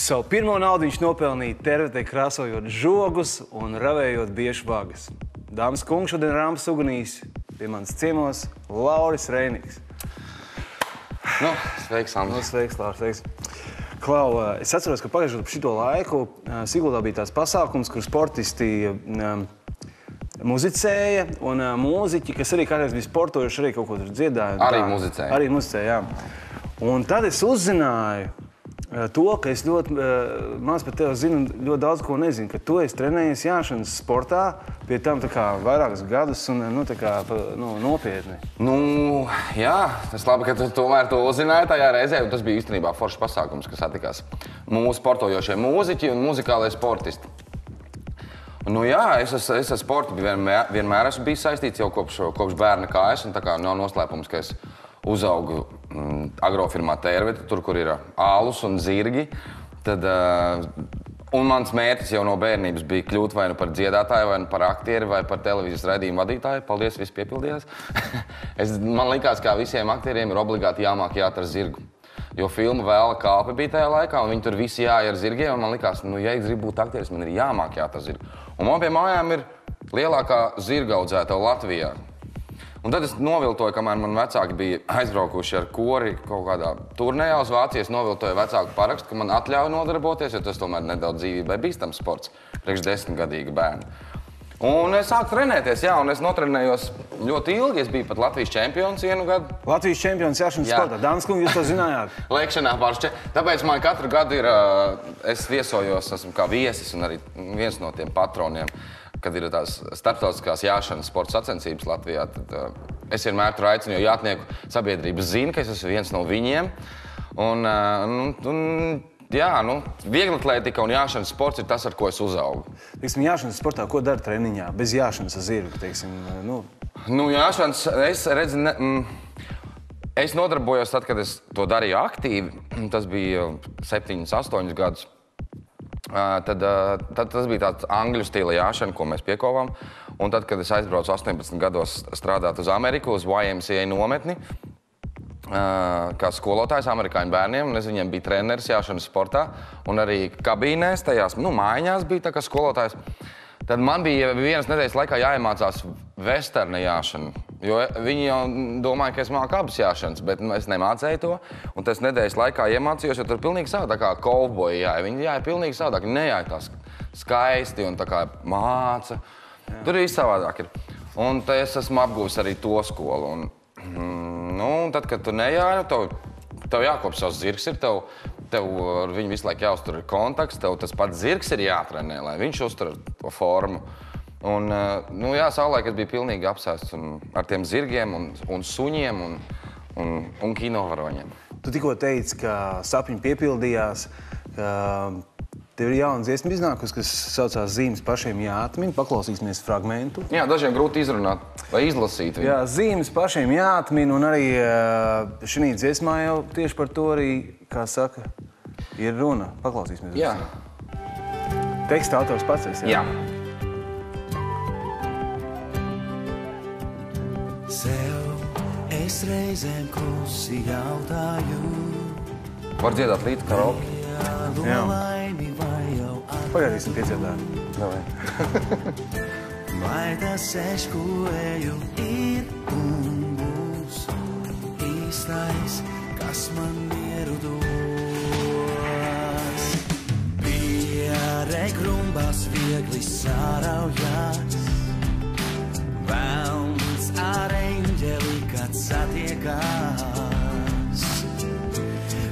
Savu pirmo naudu viņš nopelnīja tervetē krāsojot žogus un ravējot biešu vagas. Dāmas kungi, šodien Rāmas ugunīs pie manas ciemos Lauris Reiniks. Nu, sveiks, Andri. Sveiks, Lauris, sveiks. Klau, es atceros, ka pagājušajā par šito laiku Siguldā bija tās pasākums, kur sportisti muzicēja, un mūziķi, kas arī kādreiz bija sportojuši, arī kaut ko tur dziedāja. Arī muzicēja. Arī muzicēja, jā. Un tad es uzzināju to, ka es ļoti maz par tevi zinu, ļoti daudz ko nezinu, ka tu esi trenējies jāšanas sportā, pie tam tā kā vairākus gadus un tā kā nopietni. Nu, jā, tas labi, ka tu tomēr to uzzināji tajā reizē, un tas bija īstenībā foršs pasākums, kas satikās mūsu sportojošie mūziķi un muzikālie sportisti. Nu jā, es ar sportu vienmēr esmu bijis saistīts jau kopš bērna kājas, un tā kā nav noslēpums, ka es uzaugu agrofirmā Tērvete, tur, kur ir ālus un zirgi. Un mans mērķis jau no bērnības bija kļūt vai nu par dziedātāju, vai nu par aktieri, vai par televīzijas raidījumu vadītāju. Paldies, viss piepildījās. Man likās, kā visiem aktieriem ir obligāti jāmāk jāt ar zirgu. Jo filma Vēla kalpe bija tajā laikā, un viņi tur visi jāja ar zirgiem, un man likās, nu, ja es gribu būt aktieris, man ir jāmāk jāt ar zirgu. Un man pie mājām ir lielākā zirga audzētava Latvijā. Un tad es noviltoju, kamēr man vecāki bija aizbraukuši ar kori kaut kādā turnējā uz Vāciju, es noviltoju vecāku parakstu, ka man atļauj nodarboties, jo tas tomēr nedaudz dzīvībai bīstams sports, priekš 10-gadīga bērna. Un es sāku trenēties, jā, un es notrenējos ļoti ilgi, es biju pat Latvijas čempions vienu gadu. Latvijas čempions jāšanas sportā. Dāmas kungi, jūs to zinājāt? Lēkšanā pāršķi. Tāpēc man katru gadu ir, es viesojos, esmu kā viesis un arī viens no tiem patroniem. Kad ir tās starptautiskās jāšanas sporta sacensības Latvijā, tad es vienmēr tur aicinu, jo jātnieku sabiedrība zina, ka es esmu viens no viņiem. Jā, vieglatlētika un jāšanas sports ir tas, ar ko es uzaugu. Teiksim, jāšanas sportā, ko dara treniņā, bez jāšanas ar zirgu, teiksim, jāšanas, es nodarbojos tad, kad es to darīju aktīvi, tas bija 7-8 gadus. Tad tas bija tāds angļu stila jāšana, ko mēs piekovām. Un tad, kad es aizbraucu 18 gados strādāt uz Ameriku, uz YMCA nometni, kā skolotājs amerikāņu bērniem, un es viņiem biju treneris jāšanas sportā, un arī kabīnēs, tajās, mājiņās bija tā kā skolotājs. Tad man bija vienas nedēļas laikā jāiemācās vesterna jāšana, jo viņi jau domāja, ka es māku abas jāšanas, bet es nemācēju to, un tas nedēļas laikā iemācījos, jo tur pilnīgi savādāk kā kovboji jāja. Viņi jāja pilnīgi savādāk, nejāja tās skaisti un tā kā māca. Tur viss savādāk ir. Un es esmu apguvis arī to skolu. Un tad, kad tu nejāja, tev jākop savs zirgs ir, tev ar viņu visu laiku jāuztur kontakts, tev tas pats zirgs ir jātrenē, lai viņš uztur to formu. Un, savulaik es biju pilnīgi apsēsts ar tiem zirgiem un suņiem un kinovaroņiem. Tu tikko teici, ka sapņi piepildījās, ka tev ir jauna dziesma iznākusi, kas saucās Zīmes pašiem jāatmin. Paklausīsimies fragmentu. Jā, dažiem grūti izrunāt vai izlasīt viņu. Jā, Zīmes pašiem jāatmin, un arī šī dziesmā jau tieši par to arī, kā saka, ir runa. Paklausīsimies. Jā. Teksta autors pats esi, jā? Jā. Sev es reizēm klusi jautāju. Var dziedāt līdz karaoke? Jā. Pagaidīsim piecietā. Vai tas es, ko eju, ir un būs īstais, kas man mieru dos. Piereg rumbās viegli sāraujās, velns ar eņģeli, kad satiekās.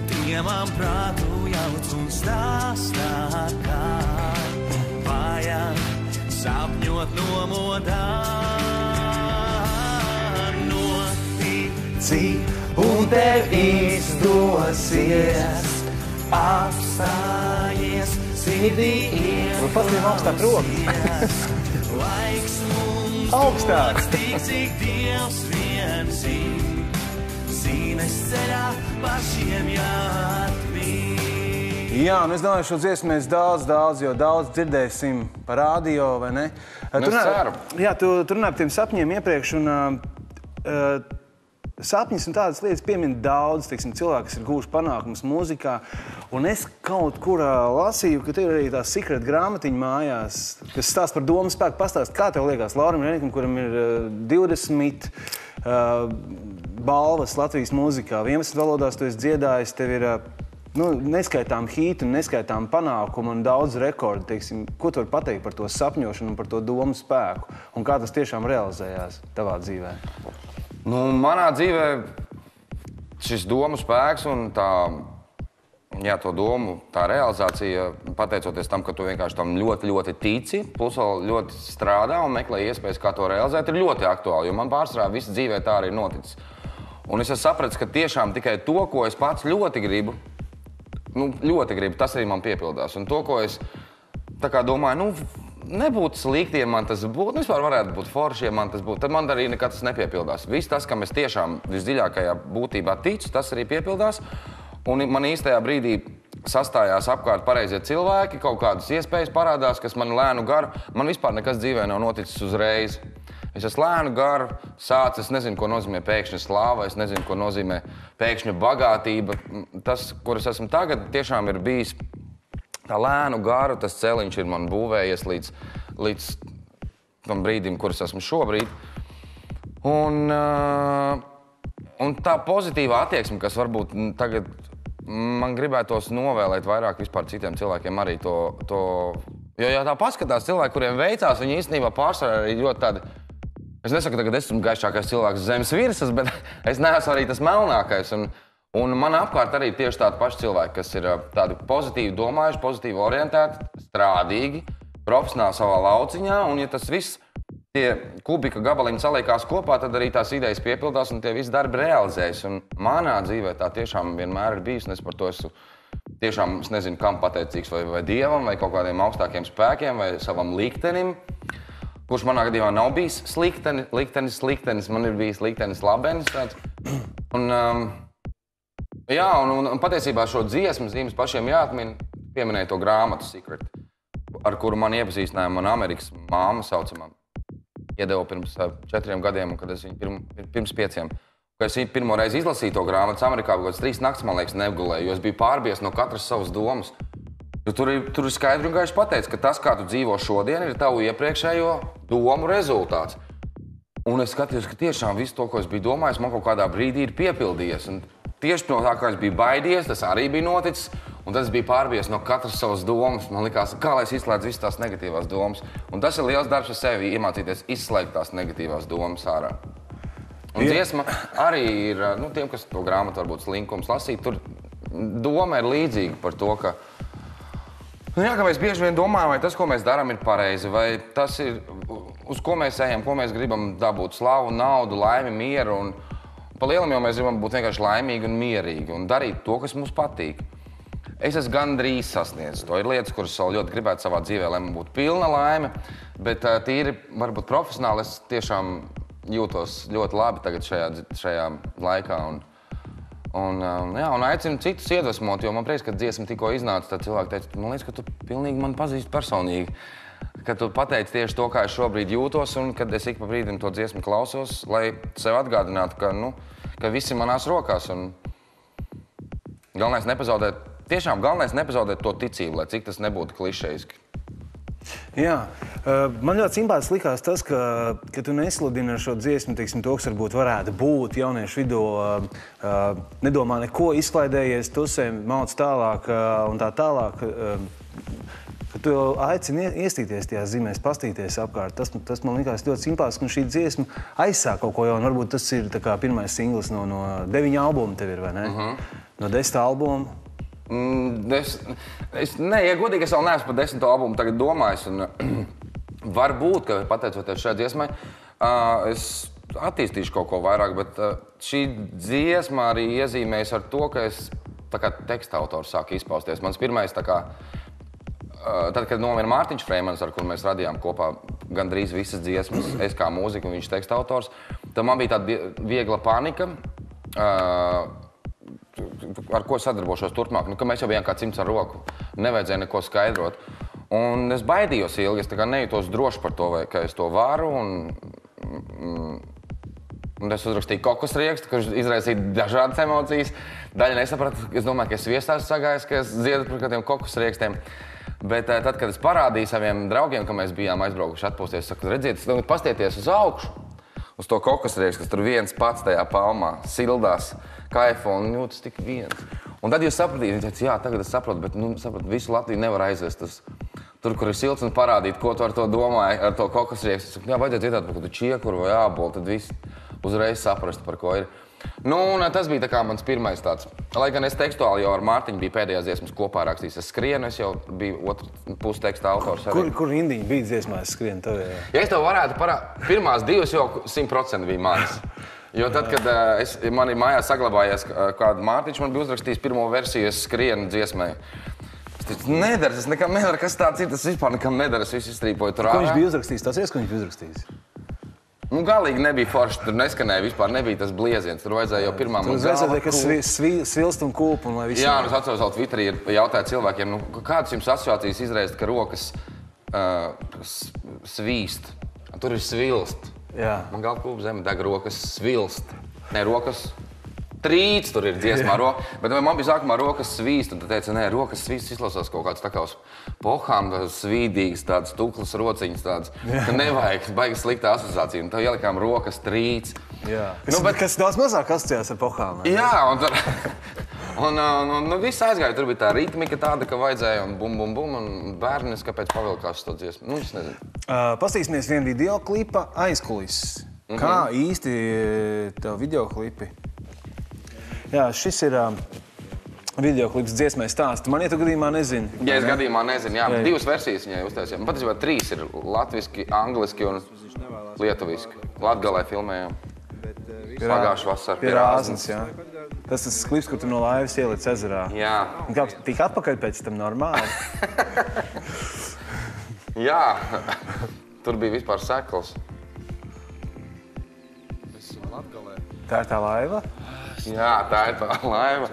Piemām prātu jauc un stāstā, kā vajag sapņot nomodā. Notici, un tev izdosies, apstājies, sirdī ielūsies. Laiks mums Augstāk. tik, cik Dievs vien Zīmes ceļā pašiem jāatmīn. Jā, un es domāju, šo dziesmu mēs daudz dzirdēsim par radio, vai ne? Mēs ceram. Jā, tu runāji par tiem sapņiem iepriekš, un sapņus un tādas lietas piemin daudz, teiksim, cilvēki, kas ir guvuši panākumus mūzikā. Un es kaut kur lasīju, ka tev ir arī tā secret grāmatiņa mājās, kas stāsta par domu spēku. Pastāst, kā tev liekas, Laurim Reinikam, kuram ir 20 balvas Latvijas mūzikā, 11 valodās tu esi dziedājis, tev ir neskaitām hītu un neskaitām panākumu un daudz rekordu. Teiksim, ko tu vari pateikt par to sapņošanu un par to domu spēku? Un kā tas tiešām realizējās tavā dzīvē? Manā dzīvē šis domu spēks un to domu, tā realizācija, pateicoties tam, ka tu vienkārši tam ļoti, ļoti tici, plus vēl ļoti strādā un meklē iespējas, kā to realizēt, ir ļoti aktuāli, jo man pārsvarā visu dzīvē tā arī ir noticis. Un es sapratu, ka tiešām tikai to, ko es pats ļoti gribu, tas arī man piepildās. Un to, ko es domāju, nebūtu slikti, ja man tas būtu, vispār varētu būt forši, ja man tas būtu, tad man arī nekad tas nepiepildās. Viss tas, kam es tiešām visdziļākajā būtībā ticu, tas arī piepildās. Un man īstajā brīdī sastājās apkārt pareizie cilvēki, kaut kādas iespējas parādās, kas man lēnu garu. Man vispār nekas dzīvē nav noticis uzreiz. Es esmu lēnu garu sācis, es nezinu, ko nozīmē pēkšņa slāva, es nezinu, ko nozīmē pēkšņa bagātība. Tas, kur es esmu tagad, tiešām ir bijis tā lēnu garu, tas celiņš ir man būvējies līdz tam brīdim, kur es esmu šobrīd. Un tā pozitīvā attieksme, kas varbūt tagad man gribētos novēlēt vairāk vispār citiem cilvēkiem arī to. Jo tā paskatās cilvēki, kuriem veicās, viņi īstenībā pārsvarā arī ļoti tādi. Es nesaku, ka es esmu gaišākais cilvēks zemes virsmas, bet es neesmu arī tas melnākais. Un man apkārt arī tieši tādi paši cilvēki, kas ir tādi pozitīvi domājuši, pozitīvi orientēti, strādīgi, profesionāli savā lauciņā. Un ja tas viss, tie kubika gabaliņi saliekās kopā, tad arī tās idejas piepildās un tie visi darbi realizējas. Un manā dzīvē tā tiešām vienmēr ir bijis, un es par to esmu tiešām, es nezinu, kam pateicīgs, vai Dievam, vai kaut kādiem augstākiem spēkiem, vai savam liktenim, kurš manā gadījumā nav bijis liktenis, man ir bijis liktenis labenis tāds. Un patiesībā šo dziesmu zīmes pašiem jāatmin, pieminēja to grāmatu Secret, ar kuru man iepazīstināja mana Amerikas māma saucamā. Iedeva pirms 4 gadiem, un kad es viņu pirms 5. Kad es pirmo reizi izlasīju to grāmatu, Amerikā kaut kāds 3 nakts, man liekas, negulēju, jo es biju pārbies no katras savas domas. Tur ir skaidri un gaiši pateicis, ka tas, kā tu dzīvo šodien, ir tavu iepriekšējo domu rezultāts. Un es skatījos, ka tiešām visu to, ko es biju domājis, man kaut kādā brīdī ir piepildījies. Un tieši no tā, kā es biju baidies, tas arī bija noticis, un tas bija pārbies no katras savas domas. Man likās, kā lai es izslēdzu visas tās negatīvās domas. Un tas ir liels darbs ar sevi, iemācīties izslēgt tās negatīvās domas ārā. Un dziesma arī ir, tiem, kas to grāmatu varbūt slinkums lasīt, tur doma ir līdzīga par to, ka ka mēs bieži vien domājam, vai tas, ko mēs darām, ir pareizi, vai tas ir, uz ko mēs ejam, ko mēs gribam dabūt slavu, naudu, laimi, mieru. Un pa lielam jau mēs gribam būt vienkārši laimīgi un mierīgi un darīt to, kas mums patīk. Es esmu gandrīz sasniedzis. To ir lietas, kuras vēl ļoti gribētu savā dzīvē, lai man būtu pilna laime, bet tīri, varbūt profesionāli, es tiešām jūtos ļoti labi tagad šajā laikā. Un aicinu citus iedvesmot, jo man prieks, ka dziesma tikko iznāca, tad cilvēki teica, man liekas, ka tu pilnīgi mani pazīsti personīgi. Ka tu pateici tieši to, kā es šobrīd jūtos, un kad es ik pa brīdim to dziesmu klausos, lai sev atgādinātu, ka viss ir manās rokās. Un galvenais nepazaudēt to ticību, lai cik tas nebūtu klišejiski. Jā, man ļoti simpātiski likās tas, ka tu nesludini ar šo dziesmu, teiksim, to, kas varbūt varētu būt jauniešu vidū, nedomā neko, izklaidējies, tusēm, mauc tālāk un tā tālāk. Ka tu aicini iestīties tajās zīmēs, pastīties apkārt. Tas man likās ļoti simpātiski, un šī dziesma aizsāk kaut ko jaunu. Varbūt tas ir tā kā pirmais singls no 9 albumu tev ir, vai ne? No 10 albumu. Ja godīgi, es vēl neesmu par 10. albumu tagad domājis. Varbūt, ka pateicoties šai dziesmai, es attīstīšu kaut ko vairāk, bet šī dziesma arī iezīmējas ar to, ka es tā kā teksta autors sāku izpausties. Mans pirmais tā kā, tad, kad nomira Mārtiņš Freimans, ar kuru mēs radījām kopā gandrīz visas dziesmas, es kā mūzika un viņš teksta autors, tad man bija tāda viegla panika, ar ko sadarbošos turpmāk, ka mēs jau bijām kā cimds ar roku, nevajadzēja neko skaidrot. Un es baidījos ilgi, es tā kā nejūtos droši par to, ka es to varu, un Un es uzrakstīju kokosriekstu, kurš izraisīja dažādas emocijas. Daļa nesaprata, es domāju, ka es viesās sagājos, ka es dziedu par kādiem kokosriekstiem. Bet tad, kad es parādīju saviem draugiem, ka mēs bijām aizbraukuši atpūsties, es saku, redziet, pastieties uz augšu, uz to kokosriekstu, kas tur viens pats tajā palmā sildās, kaifa un jūtas tik viens. Un tad jūs sapratīt, viņi teica, jā, tagad es saprotu, bet saprotu, visu Latviju nevar aizvest uz tur, kur ir silts un parādīt, ko tu ar to domāji, ar to kokosriekstu. Es saku, jā, vajadzētu ietāt par kādu čiekuru vai ābolu, tad viss uzreiz saprast, par ko ir. Nu, un tas bija tā kā mans pirmais tāds. Lai gan es tekstuāli jau ar Mārtiņu biju pēdējās dziesmas kopā rakstījis. Es skrienu, es jau biju otru pusi teksta autors. Kur Indiņa bija dziesmā, es skrienu tev? Ja es tev varētu pirmās divas jau 100% bija manas. Jo tad, kad man ir mājās saglabājies, kādu Mārtiņš man bija uzrakstījis pirmo versiju, es skrienu dziesmai. Nedara, es nekam nedaru, kas tāds ir, tas vispār nekam nedara, es visu izstrīpoju tur ārā. Ko viņš bija uzrakstījis? Tas ko viņš bija uzrakstījis? Nu, galīgi nebija forši, tur neskanēja vispār, nebija tas blieziens. Tur vajadzēja jau pirmā man galva. Tur vajadzēja, ka svilst un kūp un lai visi... Jā, un es atceros vēl Twitterī jautāju cilvēkiem, kādas jums asociācijas izraist, ka rokas svīst? Tur ir svilst. Jā. Man galva kūp zemi deg rokas svilst. Ne, rokas trīc tur ir dziesmā, bet man bija sākumā rokas svīst, un tad teica, nē, rokas svīst izklausās kaut kāds tā kā uz pohām, svīdīgas, tādas tuklas rociņas, tādas, ka nevajag, baigi slikta asociācija, un tev ielikām rokas trīc. Jā. Kas daudz mazāk asociējās ar pohām. Jā, un viss aizgāja, tur bija tā ritmika tāda, ka vajadzēja, un bum, bum, bum, un bērnis kāpēc pavilkās to dziesmu, nu, es nezinu. Pastīsimies vienu videoklipa aizkulises. Kā īsti tev videoklipi? Jā, šis ir videoklips dziesmai Stāsti. Man, ja tu gadījumā nezini. Ja es gadījumā nezinu, jā. Divas versijas viņai uztaisījām. Patiesībā 3 ir latviski, angliski un lietuviski. Latgalē filmējām. Pagājušu vasaru pie Rāznas, jā. Tas tas klips, kur tu no laivas ielic ezerā. Jā. Un kā tika atpakaļ pēc tam normāli? Jā. Tur bija vispār sekls. Tā ir tā laiva? Jā, tā ir tā laiva.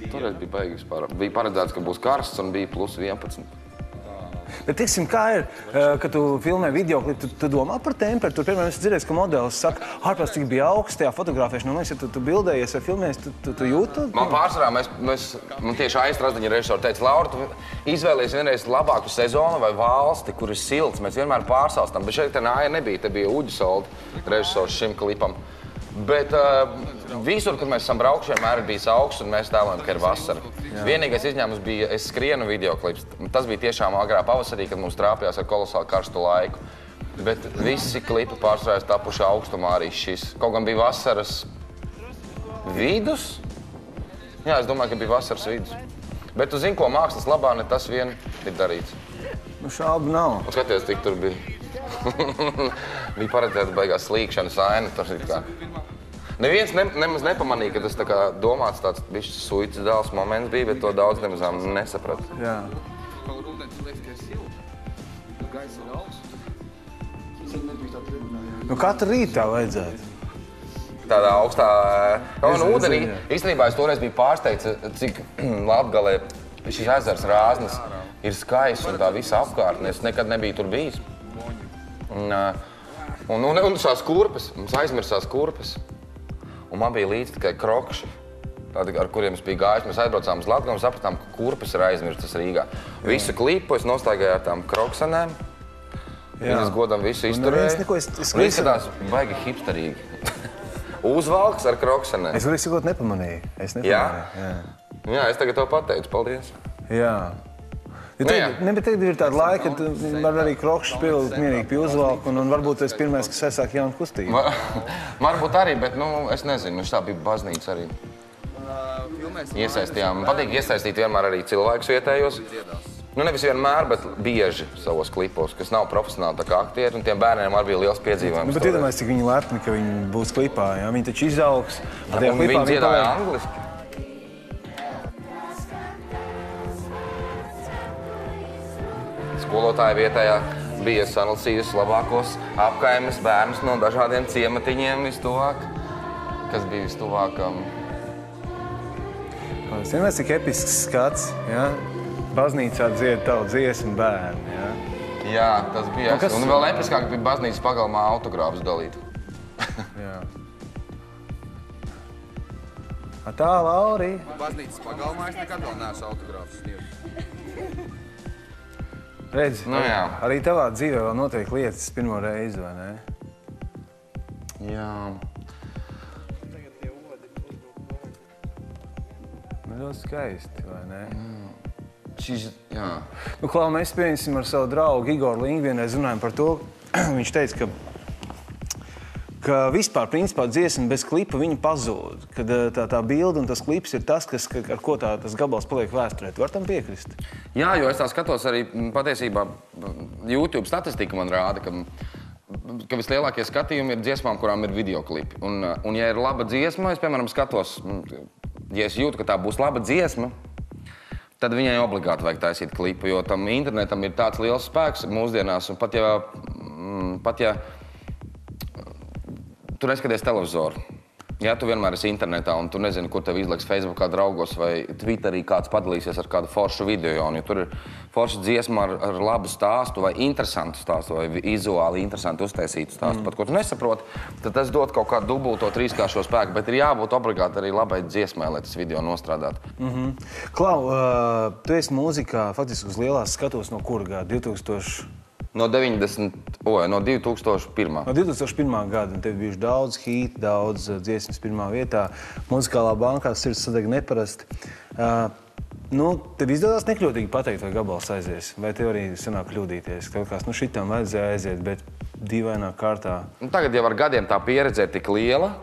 Toreiz bija baigi vispār. Bija paredzēts, ka būs karsts un bija plus 11. Bet, tiksim, kā ir, kad tu filmē videoklipu, tu domā par temperatūru? Piemēram, es dzirdēju, ka modelis saka, ārpēc tik bija augsts tajā fotografēšanā. Man liekas, ja tu bildējies vai filmējies, tu jūti? Man pārsvarā, man tieši aizstrāsdiņa režisori teica, Laura, tu izvēlies vienreiz labāku sezonu vai valsti, kur ir silts. Mēs vienmēr pārsāstam, bet šeit te nāja nebija, te bija Uģisoldi režisors šim klipam. Bet visur, kad mēs esam braukuši, vienmēr ir bijis augsts un mēs tēlojam, ka ir vasara. Vienīgais izņēmums bija Es skrienu videoklips. Tas bija tiešām agrā pavasarī, kad mums trāpījās ar kolosāli karstu laiku. Bet visi klipi pārsvarā tapuši augstumā arī šis. Kaut gan bija vasaras vidus. Jā, es domāju, ka bija vasaras vidus. Bet tu zini, ko mākslas labā ne tas vien ir darīts. Nu, šaubu nav. Un skaties, cik tur bija. Bija paredzēta baigās slīkšanas aina. Tas ir kā... Neviens nemaz nepamanīja, ka tas tā kā domāts tāds bišķi suicis dēls moments bija, bet to daudz nemazām nesaprata. Jā. Nu, katru rītu tā vajadzētu. Tādā augstā... Un ūdenī, īstenībā es toreiz biju pārsteigts, cik Latgalē šis ezers Rāznas ir skaists un tā visa apkārtne. Es nekad nebiju tur bijis. Un šās kurpes, mums aizmirsās kurpes. Un man bija līdz tikai krokši, tādi, ar kuriem es biju gājis. Mēs aizbraucām uz Latgali un sapratām, ka kurpes ir aizmirstas Rīgā. Visu klipu es nostaigāju ar tām kroksanēm. Viņas godam visu izturēju. Un izskatās baigi hipsterīgi. Uzvalks ar kroksanēm. Es varēju sakot nepamanīju. Jā? Jā, es tagad to pateicu. Paldies. Jā. Bet tagad ir tāda laika, kad var arī krokšus pielikt mierīgi pie uzvalku, un varbūt tu esi pirmais, kas aizsāk jaunu kustību. Varbūt arī, bet es nezinu, tā bija baznīca arī. Iesaistījām. Man patīk iesaistīt vienmēr arī cilvēkus vietējos. Nu, nevis vienmēr, bet bieži savos klipos, kas nav profesionāli tā kā aktieri, un tiem bērniem arī bija liels piedzīvojums. Bet iedomājies, cik viņi lepni, ka viņi būs klipā, jā? Viņi taču izaugs. Un viņi dziedāja angliski. Skolotāja vietējā bija salasījusi labākos apkaimes bērnus no dažādiem ciematiņiem vistuvāk, kas bija vistuvāk. Es vienmēr cik episks skats, ja? Baznīcā dzied tavu dziesmu bērni, ja? Jā, tas bija. Un vēl episkāk bija baznīcas pagalmā autogrāfus dalīt. Jā. Tā, Lauri. Baznīcas pagalmā es nekad vēl neesmu autogrāfus sniedzu. Redzi, jā. Arī tavā dzīvē vēl notiek lietas pirmo reizi, vai ne? Jā. Ļoti skaisti, vai ne? Jā. Nu, Klau, mēs pieņemsim ar savu draugu Igoru Lingu vienreiz runājam par to. Viņš teica, ka vispār, principā, dziesma bez klipa viņa pazūd. Kad tā bilde un tas klips ir tas, ar ko tas gabals paliek vēsturē. Tu var tam piekrist? Jā, jo es tā skatos arī patiesībā YouTube statistika man rāda, ka vislielākie skatījumi ir dziesmām, kurām ir videoklipi. Un ja ir laba dziesma, es, piemēram, skatos, ja es jūtu, ka tā būs laba dziesma, tad viņai obligāti vajag taisīt klipu, jo tam internetam ir tāds liels spēks mūsdienās, un pat ja tu neskaties televizoru, ja tu vienmēr esi internetā un tu nezini, kur tev izliks Facebookā draugos vai Twitterī kāds padalīsies ar kādu foršu video, un ja tur ir forša dziesma ar labu stāstu vai interesantu stāstu vai vizuāli interesantu uztaisītu stāstu, pat ko tu nesaproti, tad tas dod kaut kādu dubulto trīskāršo spēku, bet ir jābūt obligāti arī labai dziesmai, lai tas video nostrādātu. Klau, tu esi mūzikā faktiski uz lielās skatos no kura gada? 2000? No 2001. No 2001. gada. Tev bijuši daudz hītu, daudz dziesmas pirmā vietā. Muzikālā bankā sirds sadeg neparasti. Tev izdevās nekļūdīgi pateikt, vai gabals aizies? Vai tev arī sanāk kļūdīties? Kaut kāds, šitam vajadzēja aiziet, bet dīvainā kārtā. Tagad jau ar gadiem tā pieredze ir tik liela,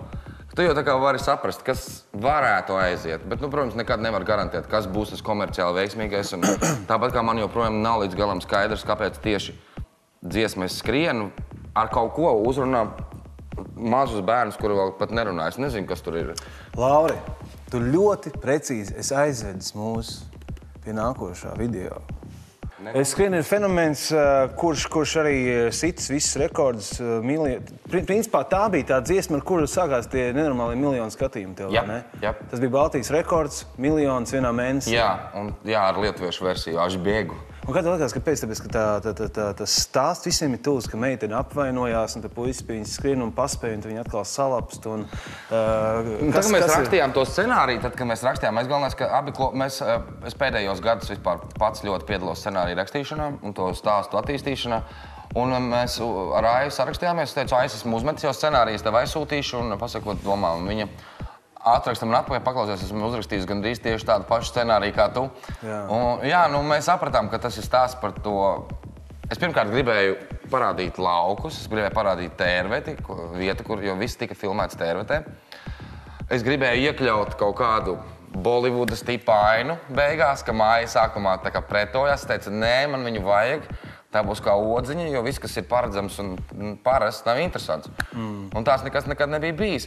ka tu jau tā kā vari saprast, kas varētu aiziet. Bet, protams, nekad nevar garantēt, kas būs tas komerciāli veiksmīgais. Un tāpat kā man joprojām nav līdz galam skaidrs, kāpēc tieši dziesma es skrienu ar kaut ko uzrunā mazus bērnus, kuri vēl pat nerunā. Es nezinu, kas tur ir. Lauri, tu ļoti precīzi esi aizvedis mūs pie nākošā video. Es skrienu ir fenomens, kurš arī sitis visus rekordus. Principā tā bija tā dziesma, ar kuru sākās tie nenormāli miljoni skatījumu tev, vai ne? Jā. Tas bija Baltijas rekords, miljonus vienā mēnesī. Jā, ar lietuviešu versiju, aš bēgu. Un kā tev likās, kāpēc? Tāpēc, ka tas stāsts visiem ir tūs, ka meitene apvainojās, un te puisis pie viņas skrien un paspēja, un viņa atkal salapst. Kad mēs rakstījām to scenāriju, tad, kad mēs rakstījām, mēs galvenais, ka es pēdējos gadus vispār pats ļoti piedalos scenāriju rakstīšanā un to stāstu attīstīšanā. Un mēs ar Aivu sarakstījāmies, es teicu, Aivis, esmu uzmetis jau scenāriju, es tev aizsūtīšu un pasakot domā. Un viņa atrakstam un atpakaļ paklausies, esmu uzrakstījis gandrīz tieši tādu pašu scenāriju kā tu. Mēs sapratām, ka tas ir stāsts par to. Es pirmkārt gribēju parādīt laukus, es gribēju parādīt Tērveti, vietu, jo viss tika filmēts Tērvetē. Es gribēju iekļaut kaut kādu Bolivudas tipa ainu beigās, ka māja sākumā tā kā pretojās. Es teicu, nē, man viņu vajag. Tā būs kā odziņa, jo viss, kas ir paredzams un parasts, nav interesants. Un tās nekad nebija bijis.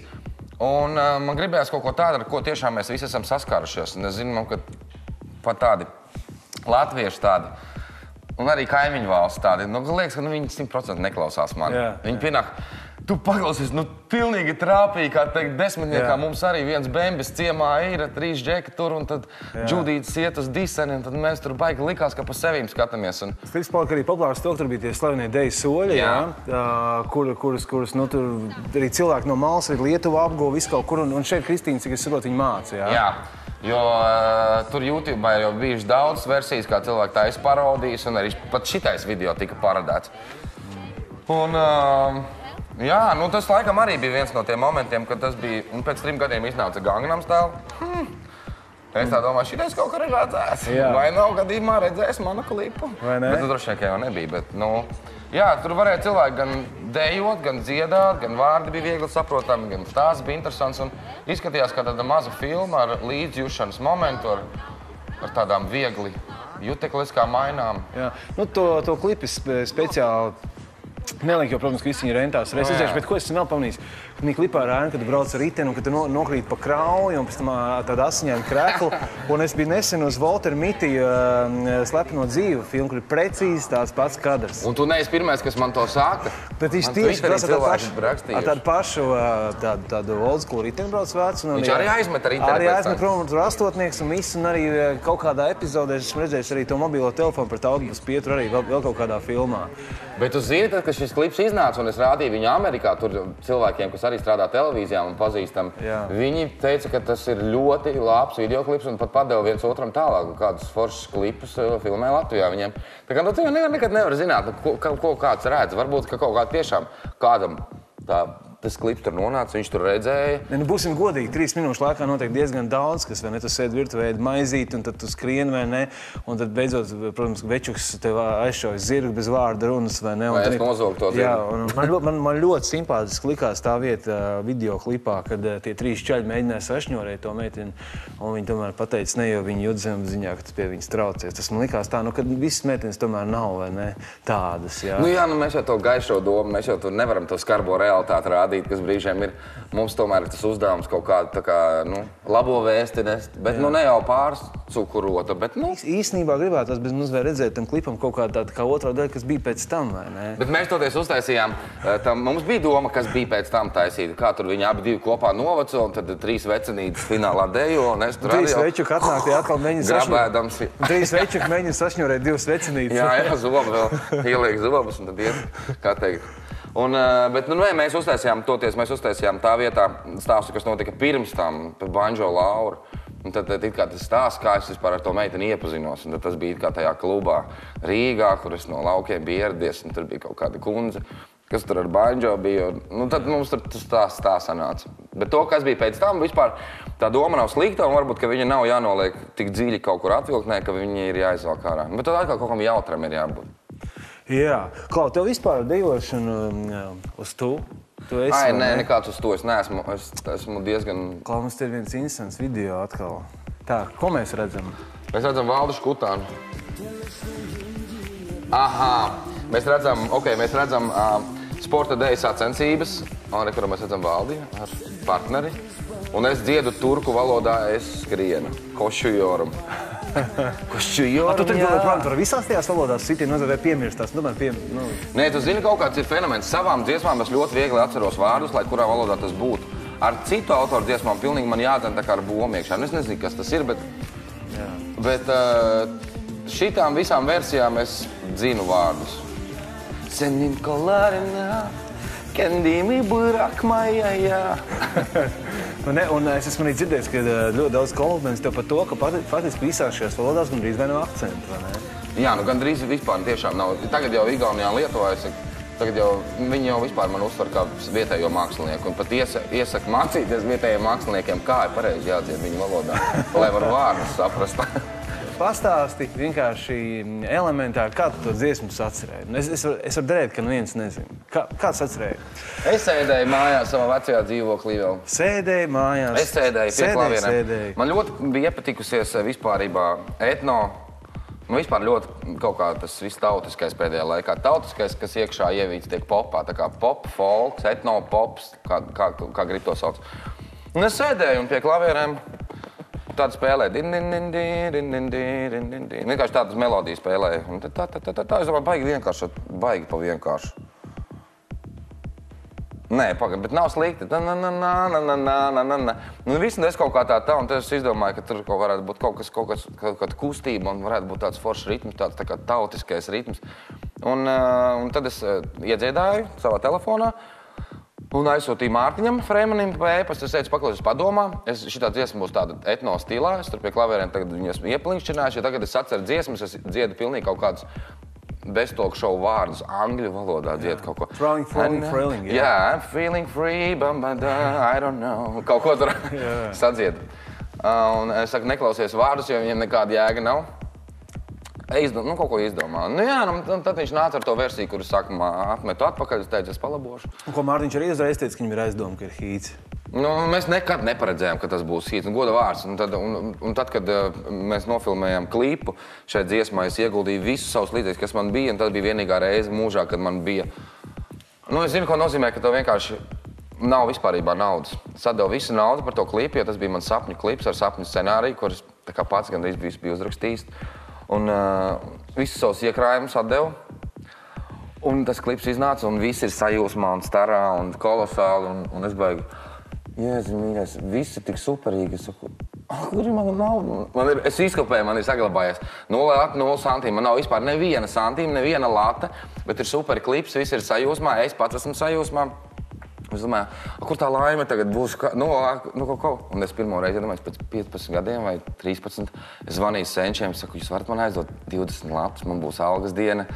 Un man gribējās kaut ko tādu, ar ko tiešām mēs visi esam saskārušies. Un es zinu, ka pat tādi latvieši tādi, un arī kaimiņu valsts tādi, liekas, ka viņi 100% neklausās mani. Viņi pienāk, tu paklausies, pilnīgi trāpīgi, kā teikt, desmitniekā mums arī viens bembis ciemā ir, 3 džeki tur, un tad Džudītis iet uz diseni, un tad mēs tur baigi likās, ka pa sevīm skatāmies. Stils palika arī populārs to, tur bija tie slavenie Deju soļi, kurus tur arī cilvēki no malas, arī Lietuva apguva visu kaut kur, un šeit Kristīna, cik es saprotu, viņa māca, Jā, jo tur YouTube'ā jau bijuši daudz versijas, kā cilvēki taisa parodijas, un arī pat šitais video tika parodēts. Un tas laikam arī bija viens no tiem momentiem, kad tas bija, un pēc 3 gadiem iznāca Gangnam Style. Es tā domāju, šitais kaut kā ir redzēts. Vai nav gadījumā redzējis manu klipu? Vai ne? Bet tu droši vien, ka jau nebija, bet, tur varēja cilvēki gan dejot, gan dziedāt, gan vārdi bija viegli saprotami, gan stāsts bija interesants, un izskatījās kā tāda maza filma ar līdzjūšanas momentu, ar tādām viegli jutekliskām mainām. Jā, to klipi speciāli Nelieku, jo, protams, ka visi viņi rentās reizes izdzējuši, bet ko es vēl pamanīju? Viņi klipā ar ēnu, kad tu brauc ar riteni un kad tu nokrīt pa krauju un pēc tam tādu asiņainu kreklu. Un es biju nesen uz Walter Mitty Slepeno dzīvi filmu, kur ir precīzi tāds pats kadrs. Un tu neesi pirmais, kas man to saka? Bet viņš tieši ar tādu pašu tādu old school riteni brauc vecu. Viņš arī aizmet riteni. Arī aizmet prom tur astotnieks un viss. Un arī kaut kādā epizodē esmu redzējis arī to mobilo telefonu par autobusu pieturu arī vēl kaut kādā filmā. Bet tu zini, tad, kad šis klips iznāca un es rādīju viņu Amerikā, tur cilvēkiem, kas arī strādā televīzijā un pazīstam, viņi teica, ka tas ir ļoti labs videoklips un pat padeva viens otram tālāk, kādus foršus klipus filmē Latvijā viņiem. Tā kā tu nekad nevar zināt, ko kāds redz. Varbūt, ka kaut kā tiešām kādam tas klips tur nonāca, viņš tur redzēja. Būsim godīgi, 3 minūšu laikā notiek diezgan daudz, kas, vai ne, tu sēdi virtuvē, ēd maizīti, un tad tu skrien, vai ne, un tad beidzot, protams, večuks tev aizšauj zirgu bez vārda runas, vai ne. Vai es nozogu to zirgu. Jā, un man ļoti simpātiski likās tā vieta videoklipā, kad tie 3 čaļi mēģināja sašņorēt to meiteni, un viņi tomēr pateica ne, jo viņi jūt zemapziņā, ka tas pie viņas traucies. Tas man likās tā, kad visas meitenes tomēr nav, vai ne, tādas, jā. Mēs jau to gaišo domu, mēs jau tur nevaram to skarbo realitāti rādīt, kas brīžiem ir. Mums tomēr ir tas uzdevums kaut kādu tā kā, labo vēsti nest, bet ne jau pārcukurota, bet, Īstenībā gribētos bez mazliet redzēt tam klipam kaut kādu tādu kā otrā daļa, kas bija pēc tam, vai ne? Bet mēs toties uztaisījām, mums bija doma, kas bija pēc tam taisīt, kā tur viņi abi divi kopā novaco, un tad 3 vecenītes finālā dejo, un es tur 3 večuki atnāk, tie atkal mēģina grabēdams. 3 večuki mēģina sašņorēt 2 vecenītes. Jā, zobu vēl ieliek zobus, un tad iet, kā teikt. Bet mēs uztaisījām tā vietā stāstu, kas notika pirms tam, par Banjo Lauru. Un tad kā tas stāsts, kā es vispār ar to meiteni iepazinos. Un tad tas bija kā tajā klubā Rīgā, kur es no laukiem biju ieradies, un tur bija kaut kāda kundze, kas tur ar banjo bija. Tad mums tur tas tā sanāca. Bet to, kas bija pēc tam, vispār tā doma nav slikta, un varbūt, ka viņa nav jānoliek tik dziļi kaut kur atvilknē, ka viņa ir jāizvelk ārā. Bet tad atkal kaut kam jautram ir jābūt. Jā. Klau, tev vispār dejošana uz tu? Nē, nekāds uz to es neesmu. Es esmu diezgan... Klau, mums ir viens instants video atkal. Tā, ko mēs redzam? Mēs redzam Valdu Škutānu. Aha, mēs redzam sporta deju sacensības. Kur mēs redzam Valdi ar partneri. Un es dziedu turku valodā, es skrienu. Košujorum. Tu tad par visās tajās valodās citiem nozīmē piemirstās. Nē, tu zini, kaut kāds ir fenomens. Savām dziesmām es ļoti viegli atceros vārdus, lai kurā valodā tas būtu. Ar citu autoru dziesmām pilnīgi man jādzena tā kā ar bomu iekšā. Es nezinu, kas tas ir, bet šitām visām versijām es zinu vārdus. Senin kolārina, kendimi bırakmaya. Un es esmu arī dzirdējis, ka ļoti daudz kompliments tev par to, ka faktiski visās šajās valodās gandrīz vai nav akcentu, vai ne? Jā, gandrīz vispār tiešām nav. Tagad jau Igaunijā un Lietuvā tagad jau viņi jau vispār man uztver kā vietējo mākslinieku. Un pat iesaku mācīties vietējiem māksliniekiem, kā ir pareizi jādzied viņu valodā, lai var vārdus saprast. Pastāsti vienkārši elementāri, kā tu to dziesmu atcerēji. Es varu derēt, ka neviens nezinu. Kāds atcerēji? Es sēdēju mājās savā vecajā dzīvoklī vēl. Sēdēju mājās? Es sēdēju pie klavierēm. Man ļoti bija iepatikusies vispārībā etno. Vispār ļoti kaut kā tas viss tautiskais pēdējā laikā. Tautiskais, kas iekšā ievīts tiek popā. Tā kā pop, folks, etno, pops, kā grib to sauc. Un es sēdēju un pie klavierēm tādu spēlēju. Vienkārši tādas melodijas spēlēju. Un tā, es domāju, baigi vienkārši, baigi pa vienkārši. Nē, pagaid, bet nav slikti. Viss es kaut kā tā, un tad es izdomāju, ka tur varētu būt kaut kāda kustība un varētu būt tāds foršs ritms, tāds tā kā tautiskais ritms. Un tad es iedziedāju savā telefonā. Un aizsūtīju Mārtiņam Freimanim pa e-pastu, es teicu, paklausies padomā. Šitā dziesma būs tāda etno stilā, es tur pie klavieriem tagad viņu esmu ieplinkšķinājuši, ja tagad es atceru dziesmas, es dziedu pilnīgi kaut kādus beztalk show vārdus, angļu valodā dziedu kaut ko. Feeling, jā. Yeah, I'm feeling free, I don't know. Kaut ko tur sadziedu. Un es saku, neklausies vārdus, jo viņiem nekāda jēga nav. Kaut ko izdomā. Tad viņš nāca ar to versiju, kuru sākumā atmetu atpakaļ, es teicu, es palabošu. Un ko Mārtiņš arī uzreiz teica, ka viņam ir aizdoma, ka ir hīts? Mēs nekad neparedzējām, ka tas būs hīts, goda vārds. Un tad, kad mēs nofilmējām klipu šai dziesmai, es ieguldīju visus savus līdzekļus, kas man bija, un tad bija vienīgā reize mūžā, kad man bija Nu, es zinu, ko nozīmē, ka tev vienkārši nav vispārībā naudas. Es atdevu visu naudu par to klipu, jo tas bija mans sapņu klips ar sapņu scenāriju, kurus pats gandrīz biju uzrakstījis. Un visus savus iekrājumus atdevu. Un tas klips iznāca, un viss ir sajūsmā un starā un kolosāli. Un es baigu, Jēziņ, mīļais, viss ir tik superīgi. Es saku, kur ir mana nauda? Es izkopēju, man ir saglabājies 0 lata, 0 santīma. Man nav vispār neviena santīma, neviena lata, bet ir super klips, viss ir sajūsmā, es pats esmu sajūsmā. Es domāju, kur tā laime tagad būs? Un es pirmo reizi, pēc 15 gadiem vai 13, es zvanīju senčiem, saku, jūs varat man aizdot 20 latus, man būs algas diena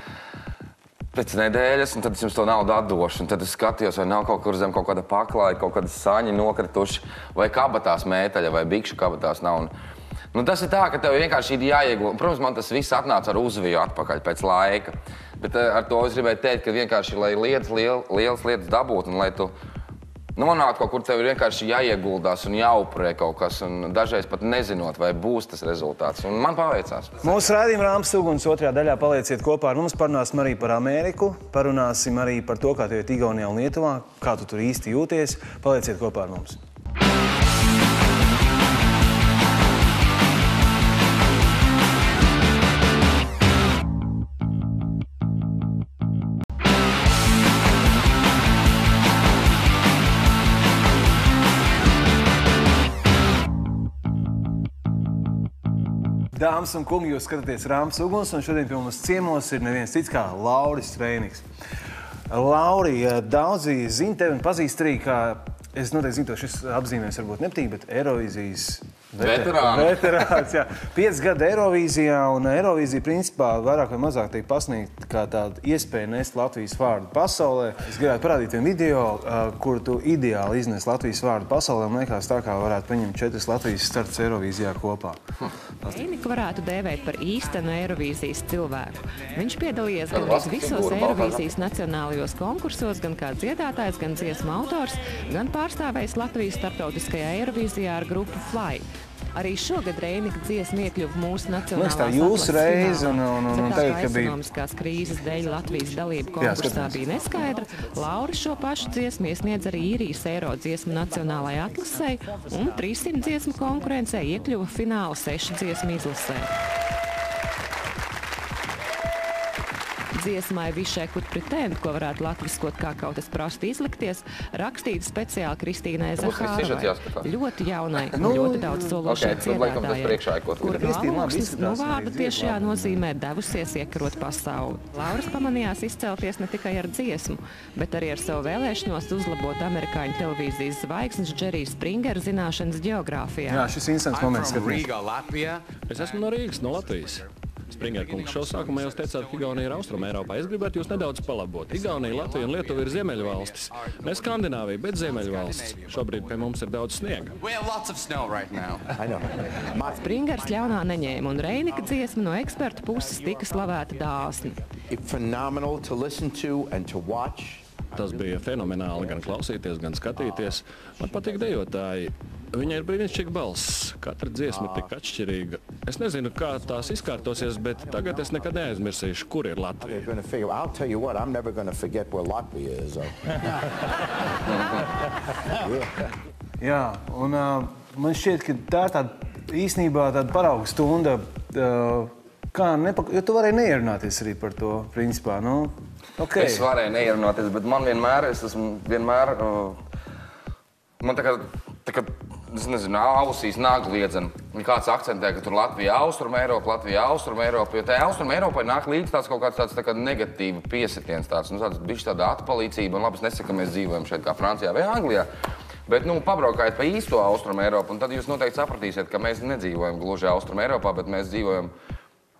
pēc nedēļas, un tad es jums to naudu atdošu. Un tad es skatījos, vai nav kaut kur zem kaut kāda paklāja, kaut kāda saņi nokrituši, vai kabatās mētaļa, vai bikšu kabatās nav. Nu, tas ir tā, ka tev vienkārši ir jāiegulda. Protams, man tas viss atnāca ar uzviju atpakaļ pēc laika. Bet ar to es gribēju teikt, ka vienkārši, lai lielas lietas dabūtu un lai tu nonāktu kaut kur, tev ir vienkārši jāieguldās un jāupurē kaut kas. Un dažreiz pat nezinot, vai būs tas rezultāts. Un man paveicās. Mūsu raidījuma Rāms Uguns 2. daļā palieciet kopā ar mums. Parunāsim arī par Ameriku. Parunāsim arī par to, kā tev ir Igaunijā un Lietuvā. Kā tu tur īsti jūties. Palieciet kopā ar mums. Dāmas un kungi, jūs skatāties Rāms Uguns, un šodien pie mums ciemos ir neviens cits kā Lauris Reiniks. Lauri, daudzi zina tevi un pazīst arī, kā, es noteikti zinu, to šis apzīmējums varbūt nepatīk, bet Eirovīzijas veterāns, jā. 5 gadi Eirovīzijā, un Eirovīzija principā vairāk vai mazāk tiek pasniegt kā tāda iespēja nest Latvijas vārdu pasaulē. Es gribētu parādīt vienu video, kur tu ideāli iznes Latvijas vārdu pasaulē, un liekas tā, kā varētu paņemt 4 Latvijas starts Eirovīzijā kopā. Reiniku varētu dēvēt par īstenu Eirovīzijas cilvēku. Viņš piedalījies gandrīz visos Eirovīzijas nacionālajos konkursos, gan kā dziedātājs, gan dziesmu autors, gan pārstāvējis Latvijas starptautiskajā Eirovīzijā ar grupu Fly. Arī šogad Reinika dziesma iekļuva mūsu nacionālās atlases finālā. Bet ekonomiskās krīzes dēļ Latvijas dalība konkursā bija neskaidra. Laura šo pašu dziesmu iesniedz arī īrijas Eiro dziesmu nacionālajai atlasei, un 300 dziesmu konkurencē iekļuva fināla 6 dziesmu izlasē. Dziesmai Višai Kut Pretend, ko varētu latviskot kā kaut es prastu izlikties, rakstīta speciāli Kristīnai Zahārovai. Ļoti jaunai un ļoti daudz sološai dziedātājai, kura no alūksnes vārda tiešajā nozīmē devusies iekarot pasauli. Lauris pamanījās izcelties ne tikai ar dziesmu, bet arī ar savu vēlēšanos uzlabot amerikāņu televīzijas zvaigznes Džeriju Springeru zināšanas ģeogrāfijā. Jā, šis instants moments, Es esmu no Rīgas, no Latvijas. Springer kungs, šo sākumā jūs teicāt, ka Igaunija ir Austrum Eiropā. Es gribētu jūs nedaudz palabot. Igaunija, Latvija un Lietuva ir ziemeļvalstis. Ne Skandināvija, bet ziemeļvalstis. Šobrīd pie mums ir daudz sniega. Springers ļaunā neņēma, un Reinika dziesma no ekspertu puses tika slavēta dāsni. Tas bija fenomenāli gan klausīties, gan skatīties. Man patīk dejotāji. Viņai ir brīnišķīga balss. Katra dziesma ir tik atšķirīga. Es nezinu, kā tās izkārtosies, bet tagad es nekad neaizmirsīšu, kur ir Latvija. Jā, un man šķiet, ka tā ir tāda īstenībā tāda parauga stunda, jo tu varēji neierunāties arī par to, principā, nu, ok. Es varēju neierunāties, bet man vienmēr, man tā kā, es nezinu, ausīs nāk liedzena. Kāds akcentē, ka tur Latvija, Austrum Eiropa, jo tā Austrum Eiropai nāk līdz tāds kaut kāds tāds tā kā negatīva piesitiens tāds, nu, tāds bišķi tāda atpalīdzība, un labi, es nesaku, ka mēs dzīvojam šeit kā Francijā vai Anglijā, bet, nu, pabraukājiet pa īsto Austrum Eiropu, un tad jūs noteikti sapratīsiet, ka mēs nedzīvojam gluži Austrum Eiropā, bet mēs dzīvojam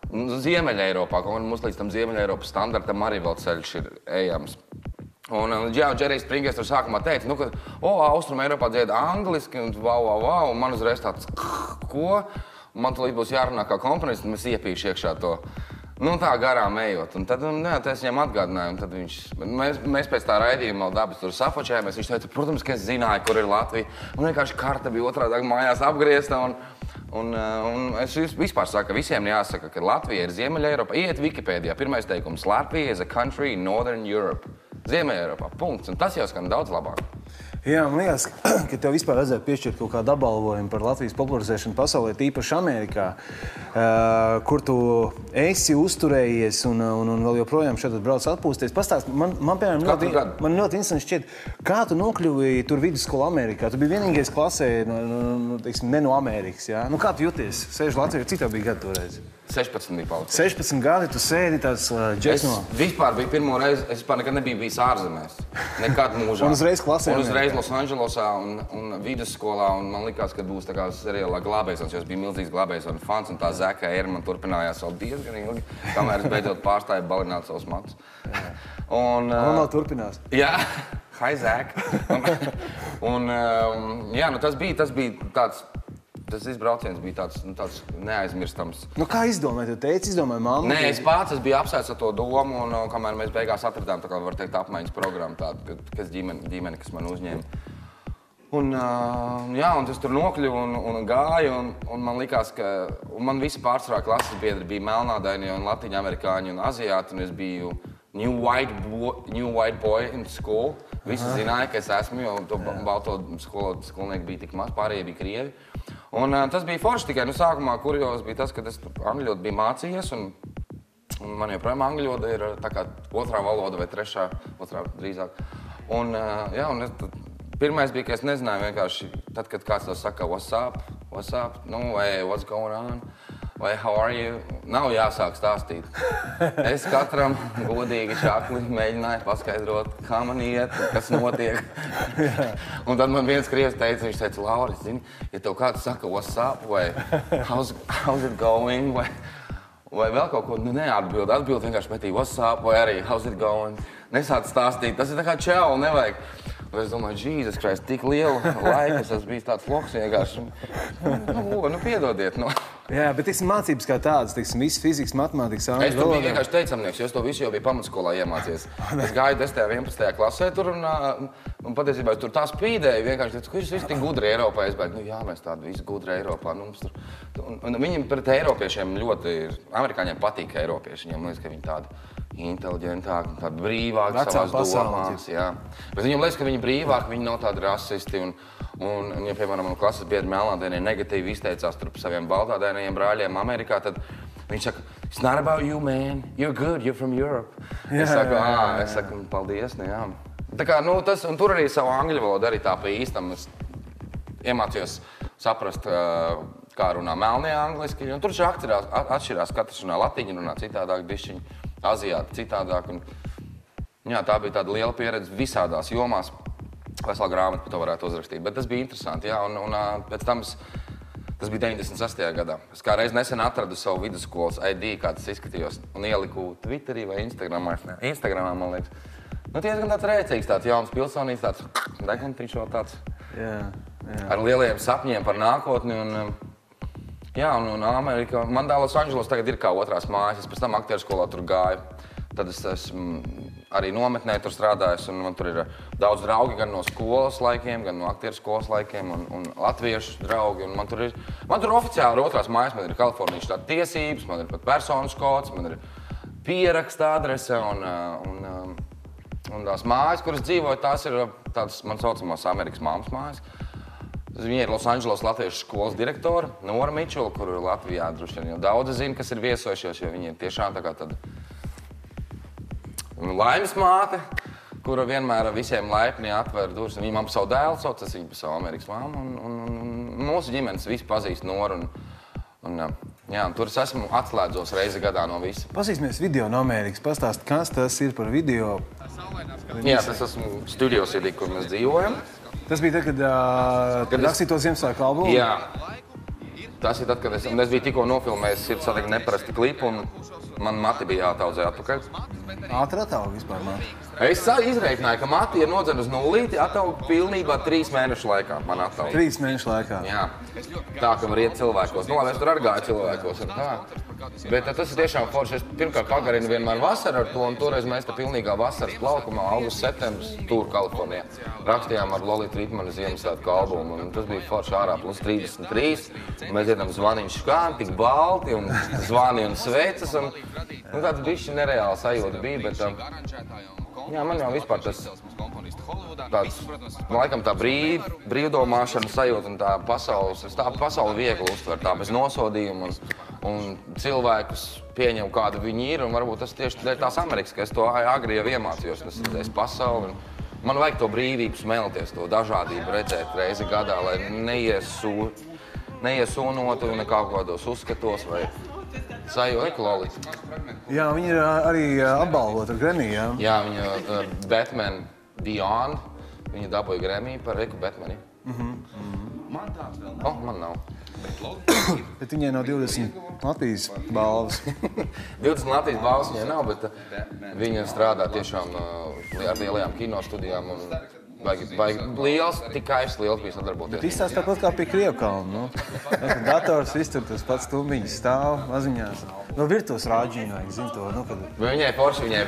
Ziemeļa Eiropā, un mums līdz tam Ziemeļa Eiropas standartam arī vēl ceļš ir ejams. Un Džerijs Springers tur sākumā teica, nu, ka, Austrum Eiropā dzied angliski, un un man uzreiz tāds, ko? Man tulīt būs jārunā kā komponents, un mēs iepīšu iekšā to, nu, tā garām ejot. Un tad, es viņam atgādināju, un tad mēs pēc tā raidījuma vēl dabas tur safočējāmies, viņš teica, protams, ka es zināju, kur ir Latvija, un vienkārši karta bija otrādā mājās apgriezta, un es vispār saku, ka visiem jāsaka, ka Latvija ir Ziemeļa Eiropa. Iet Wikipēdijā, pirmais teikums, Latvija is a country in Northern Europe. Ziemeļeiropā, punkts. Un tas jau skan daudz labāk. Jā, man liekas, ka tev vispār vajadzētu piešķirt kaut kādu apbalvojumu par Latvijas popularizēšanu pasaulē, tīpaši Amerikā, kur tu esi uzturējies un vēl joprojām šeit brauc atpūsties. Pastāst, man piemēram, ļoti interesanti šķiet, kā tu nokļuvi tur vidusskolā Amerikā? Tu biji vienīgais klasē, ne no Amerikas, jā? Nu, kā tu jūties? Sēži Latvijā, cik tev bija gadi toreiz? 16 bija palicis. 16 gadi, tu sēdi tāds džeks no... Es vispār biju pirmo reizi, es vispār nekad nebiju bijis ārzemēs. Nekad mūžā. Un uzreiz klasē. Un uzreiz Losandželosā un vidusskolā, un man likās, ka būs tā kā seriālā Glābējsons, jo es biju milzīgs Glābējsons fans, un tā Zeka Erman turpinājās vēl diezgan ilgi, kamēr es beidzot pārstāju balināt savus matus. Un vēl turpinās. Jā. Hi, Zek. Jā, nu tas bija tāds... Tas izbrauciens bija tāds neaizmirstams. Nu, kā izdomāji? Tu teici, izdomāji mammu? Nē, es biju apsēsts ar to domu, un kamēr mēs beigās atradām, tā kā var teikt, apmaiņas programmu tādu, kas ģimeni, kas man uzņēma. Un es tur nokļuvu un gāju, un man likās, ka man visi pārsvarā klases biedri bija melnādaini un latviņamerikāņi un aziāti, un es biju new white boy in school. Visi zināja, ka es esmu, jo to balto skolnieku bija tik maz, pārējie bija krievi. Un tas bija forši tikai, sākumā kurjos bija tas, ka es angļu valodu biju mācījies, un man joprojām angļu valoda ir tā kā otrā valoda vai trešā, otrā drīzāk. Un pirmais bija, ka es nezināju vienkārši, tad, kad kāds to saka, what's up, vai what's going on, vai how are you, nav jāsāk stāstīt. Es katram godīgi šakli mēģināju paskaidrot, kā man iet, kas notiek. Un tad man viens krievs teica, viņš teica, Lauri, zini, ja tev kāds saka, what's up, vai how's it going, vai vēl kaut ko, atbild vienkārši pretī, what's up, vai arī how's it going. Nesāc stāstīt, tas ir tā kā čau, nevajag. Un es domāju, Jesus Christ, tik lielu laiku es esmu bijis tāds loks vienkārši. Piedodiet. Jā, bet mācības kā tādas, viss fizikas, matemātikas, angļu valodā. Es tur biju vienkārši teicamnieks, jo es to visu jau biju pamatskolā iemācies. Es gāju 10. 11. klasē tur un patiesībā es tur tā spīdēju vienkārši, ka viņš visi tik gudri Eiropā. Es bēju, jā, mēs tādi visi gudri Eiropā. Un viņiem pret Eiropiešiem ļoti, amerikāņiem patīk Eiropieši, viņiem liekas, ka viņi tādi inteliģentāki, tādi brīvāki savās domās. Bet viņiem liekas, ka viņi brīvāki, viņi nav tādi rasisti. Un ja, piemēram, man klases biedri melnādainie negatīvi izteicās par saviem baltādainajiem brāļiem Amerikā, tad viņš saka, it's not about you, man. You're good, you're from Europe. Es saku, paldies, jā. Tā kā, un tur arī savu angļu valodu arī tā pa īstam. Es iemācījos saprast, kā runā melnie angliski. Tur atšķirās, katrs runā latiņu, runā citādāk, bišķiņi, aziāti citādāk. Jā, tā bija tāda liela pieredze visādās jomās. Vesela grāmata par to varētu uzrakstīt, bet tas bija interesanti, jā, un pēc tam tas bija 98. gadā. Es kā reiz nesen atradu savu vidusskolas ID, kā tas izskatījos, un ieliku Twitterī vai Instagramā, man liekas. Diezgan tāds rēcīgs, tāds jauns pilsonīts, tāds dekantiņš vēl tāds, ar lieliem sapņiem par nākotni, un Amerika, man Losandželos tagad ir kā otrās mājas, es pēc tam aktieru skolā tur gāju. Tad es esmu arī nometnē tur strādājis, un man tur ir daudz draugi gan no skolas laikiem, gan no aktieru skolas laikiem, un latviešu draugi. Un man tur oficiāli ir otrās mājas, man ir Kalifornijas štata tiesības, man ir pat personas kods, man ir pieraksta adrese, un tās mājas, kuras dzīvoju, tās ir tādas man saucamās Amerikas māmas mājas. Viņa ir Losandželos latviešu skolas direktora, Nora Mičula, kuru Latvijā droši vien jau daudzi zina, kas ir viesojušies, jo viņa ir tiešām tā kā tāda laimes māte, kura vienmēr visiem laipni atver durvis. Viņa man pa savu dēlu sauc, tas viņa pa savu Amerikas māmu, un mūsu ģimenes visi pazīst Noru. Un tur es esmu atslēdzos reizi gadā no visa. Pasīsimies video no Amerikas, pastāst, kas tas ir par video? Jā, tas esmu Studio City, kur mēs dzīvojam. Tas bija tad, kad rakstīja to Ziemassvētku albumu? Jā. Tas ir tad, kad es biju tikko nofilmējis Sirds satika neparasti klipu, un man mati bija jātaudzē atpakaļ. Ātri atauga vispār mati? Es izreikināju, ka mati ir nodzen uz nulīti, atauga pilnībā 3 mēnešu laikā. Man atauga. 3 mēnešu laikā? Jā. Tā, ka var iet cilvēkos. Es tur arī gāju cilvēkos un tā. Bet tas ir tiešām forši. Es pirmkārt pagarinu vienmēr vasaru ar to, un toreiz mēs te pilnīgā vasaras plaukumā, augusts, septembris, tur Kalifornijā. Rakstījām ar Lolītu Rītmanu Ziemassvētku albumu, un tas bija forši ārā plus 33. Mēs dziedam zvaniņu skan, tik balti, un zvani un sveces. Nu, tāds bišķi nereāls sajūta bija, bet jā, man jau vispār tas tāds, laikam tā brīvdomāšana sajūta un tā pasauli viegli uztver, tā bez nosodījuma un cilvēkus pieņem, kāda viņi ir, un varbūt tas tieši dēļ tās Amerikas, ka es to agri jau iemācījos, un es redzēju pasauli. Man vajag to brīvību smelties, to dažādību redzēt reizi gadā, lai neiesūnotu un kaut kādos uzskatos vai sajūtu Lolita. Jā, viņi ir arī apbalvoti ar Grammy, jā? Jā, viņa Batman Beyond, viņa dabūja Grammy par Batmani. Man tāds vēl nav. Man nav. Bet viņai nav 20 Latvijas balvas. 20 Latvijas balvas viņai nav, bet viņa strādā tiešām ar lielajām kinostudijām un vajag liels, tikai liels bija sadarboties. Bet izstāst tāpat kā pie Krievkalna, dators iztur tas pats stumbiņas stāv maziņās. Virtuos rāģiņu vajag, zin to, kad... Viņai forši, viņai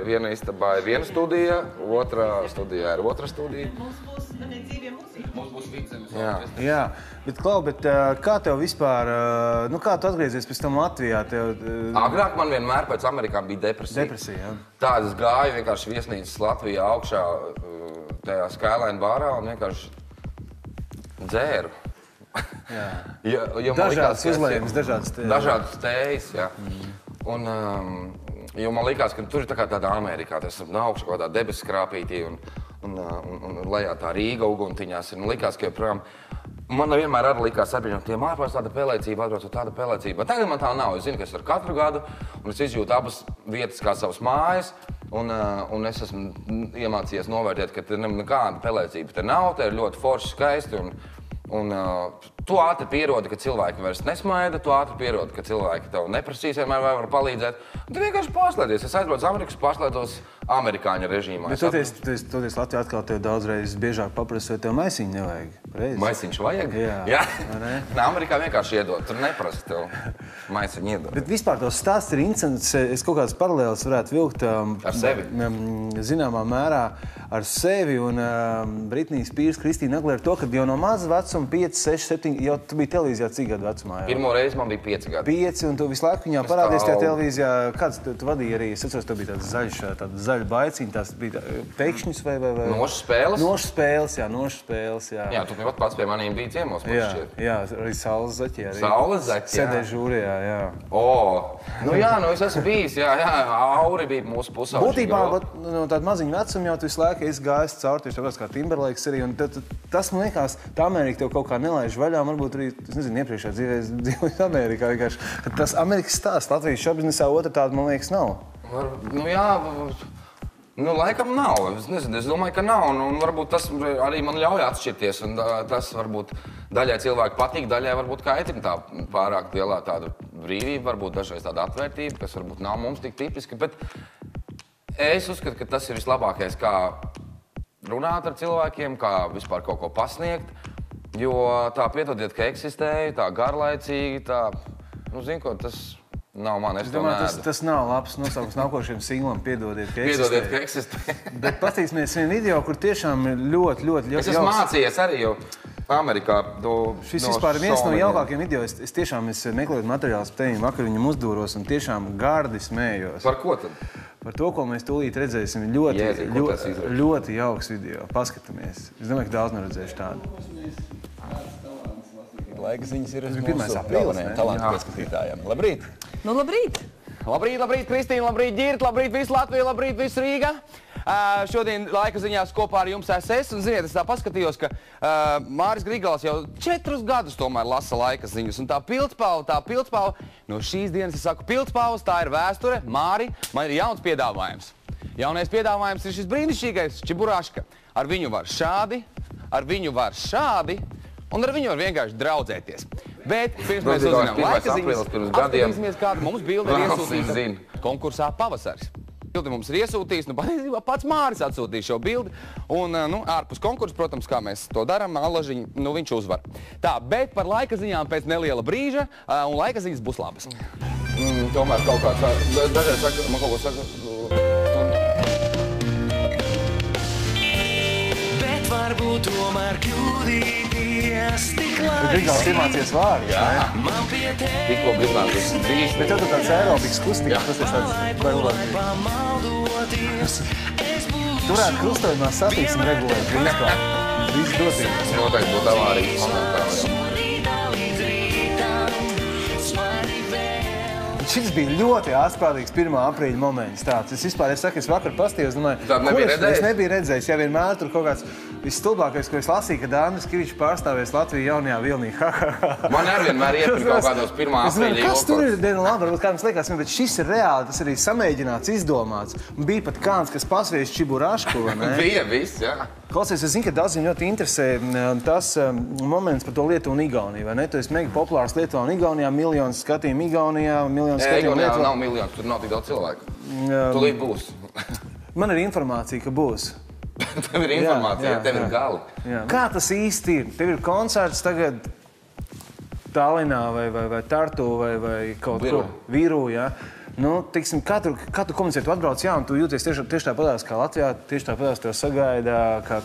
viena istabā ir viena studija, otrā studijā ir otra studija. Jā, bet kā tev vispār, kā tu atgriezies pēc tam Latvijā? Agrāk man vienmēr pēc Amerikām bija depresija. Depresija, jā. Tādas gāju vienkārši viesnīcas Latvijā augšā tajā Skyline barā un vienkārši dzēru. Dažādas uzlējumas, dažādas tējas, jā. Un, jo man likās, ka tur ir tāda Amerikā, tas ir augšā kaut kādā debesu skrāpītī un lejā tā Rīga uguntiņās. Un likās, ka joprojām man vienmēr arī likās sabiedrībām, tiem ārpēc tāda pelēcība, atbraucot tāda pelēcība. Bet tagad man tā nav. Es zinu, ka es ar katru gadu, un es izjūtu abas vietas kā savas mājas, un es esmu iemācījies novērtēt, ka te nekāda pelēcība te nav, te ir ļoti forši, skaisti. Un tu ātri pierodi, ka cilvēki vairs nesmaida, tu ātri pierodi, ka cilvēki tev neprasīs vienmēr vai var palīdzēt. Tu vienkārši pārslēdzies. Es aizbraucu Amerikas, pārslēdzos amerikāņu režīmā. Bet toties Latvijā atkal tev daudzreiz biežāk paprasa, vai tev maisiņu nevajag? Maisiņš vajag? Jā. Amerikā vienkārši iedod, tur neprasa tev maisiņu iedod. Bet vispār tos stāsts ir interesants. Es kaut kādas paralēlas varētu vilkt ar sevi. Zināmā mērā ar sevi un Britnija Spears, Kristīna Aguilera to, kad jau no maza vecuma 5, 6, 7, jau tu biji televīzijā cik gadu vecumā? Pirmo reizi man bija 5 gadi. 5, un tu visu laiku viņā parādies tajā televīzijā. Kāds tu vadīji arī? Es atceros, tev bija tāds zaļa baiciņa, tās bija pekšņus vai... Nošu spēles? Nošu spēles, jā. Jā, tu pats pie maniem bija ciemos, man šķiet. Jā, arī Saules zaķi. Saules zaķi, jā. Sēdēja žūrijā, jā. Es esmu bijis, jā, Auri bija mūsu pusē. Būtībā, no tāda maziņa vecuma jau tu visu laiku esi gājis caur tieši tāpēc kā Timberlakes arī, un tas, man liekas, tā Amerika tev kaut kā nelaiž vaļā, varbūt arī, es nezinu, iepriekšējā dzīvē dzīvoju Amerikā vienkārši, ka tas Amerikas stāsts Latvijas šobiznesā otra tāda, man liekas, nav. Laikam nav. Es nezinu, es domāju, ka nav, un varbūt tas arī man ļauj atšķirties, un tas varbūt daļai cilvēku patīk, daļai varbūt kaitina tā pārāk lielā tāda brīvība, varbūt dažreiz tāda atvērtība, kas varbūt nav mums tik tipiski, bet es uzskatu, ka tas ir vislabākais, kā runāt ar cilvēkiem, kā vispār kaut ko pasniegt, jo tā piedodiet, ka eksistēja, tā garlaicīgi, tā, zinu ko, tas nav man, es to neēdu. Tas nav labs nosaukums nākošajam singlam, piedodiet, ka eksistēja. Piedodiet, ka eksistēja. Bet patīsimies vienu video, kur tiešām ir ļoti Es esmu mācījies arī jau Amerikā. Šis vispār ir viens no jaukākiem video. Es tiešām meklēju materiālus par tevi, vakar viņam uzdūros un tiešām gardi smējos. Par ko tad? Par to, ko mēs tūlīt redzēsim, ļoti jauks video. Paskatāmies. Es domāju, ka daudz neredzējuši tādu. Laika ziņas ir mūsu galvenajiem talantu pieskatītājiem. Labrīt! Labrīt! Labrīt, Kristīna, labrīt, Ģirt, labrīt, visu Latviju, labrīt, visu Rīga! Šodien laika ziņās kopā ar jums es, un ziniet, es tā paskatījos, ka Māris Grigals jau 4 gadus tomēr lasa laika ziņas, un tā pildspalva, no šīs dienas es saku pildspalvas, tā ir vēsture, Māri, man ir jauns piedāvājums. Jaunais piedāvājums ir šis brīnišķīgais Čiburāška. Ar viņu var šādi, un ar viņu var vienkārši draudzēties. Bet pirms mēs uzzinām laika ziņas, apskatīsimies, kāda mums bilde ir iesūtīta konkursā Pavasaris. Bildi mums ir iesūtījis, patiesībā pats Māris atsūtīja šo bildi, un ārpus konkursa, protams, kā mēs to darām, Allažiņu, viņš uzvar. Tā, bet par laika ziņām pēc neliela brīža, un laika ziņas būs labas. Tomēr kaut kāds, dažreiz saka, man kaut ko saka. Bet varbūt tomēr kļūdīties tik labi. Grigāls iemācies vārdu. Jā. Tikko Grigāls tas bijis. Bet tev tu tāds aerobikas kustības, tas ir tāds bailāk. Turētu krustojumā satīksim regulēt vispār. Viss doties. Tas noteikti būtu avārijas momentā. Šis bija ļoti ārprātīgs 1. aprīļa moments. Es vispār, es vakar pastījos, domāju, es nebiju redzējis. Ja vienmēr tur kaut kāds visstulbākais, ko es lasīju, kad Andris Kivičs pārstāvēs Latviju jaunajā vilnī. Man arī vienmēr iepirkt kaut kādos 1. aprīļa jokos. Kas tur ir? Labi, varbūt kādams liekas, bet šis ir reāli, tas arī samēģināts, izdomāts. Bija pat kāds, kas pasvies Čiburašku, vai ne? Bija viss, jā. Klausies, es zinu, ka daudziem ļoti interesē tas moments par to Lietuvu un Igauniju, vai ne? Tu esi mega populārs Lietuvā un Igaunijā, miljonus skatījumu Igaunijā, miljonus skatījumu Lietuvā. Igaunijā nav miljonus, tur nav tik daudz cilvēku. Tūlīt būs. Man ir informācija, ka būs. Tev ir informācija, tev ir gali. Kā tas īsti ir? Tev ir koncerts tagad Tallinā vai Tartu vai kaut kur Virū, jā? Nu, teiksim, kā tu komunicē, tu atbrauc, jā, un tu jūties tieši tāpatās kā Latvijā, tieši tāpatās tev sagaida, kā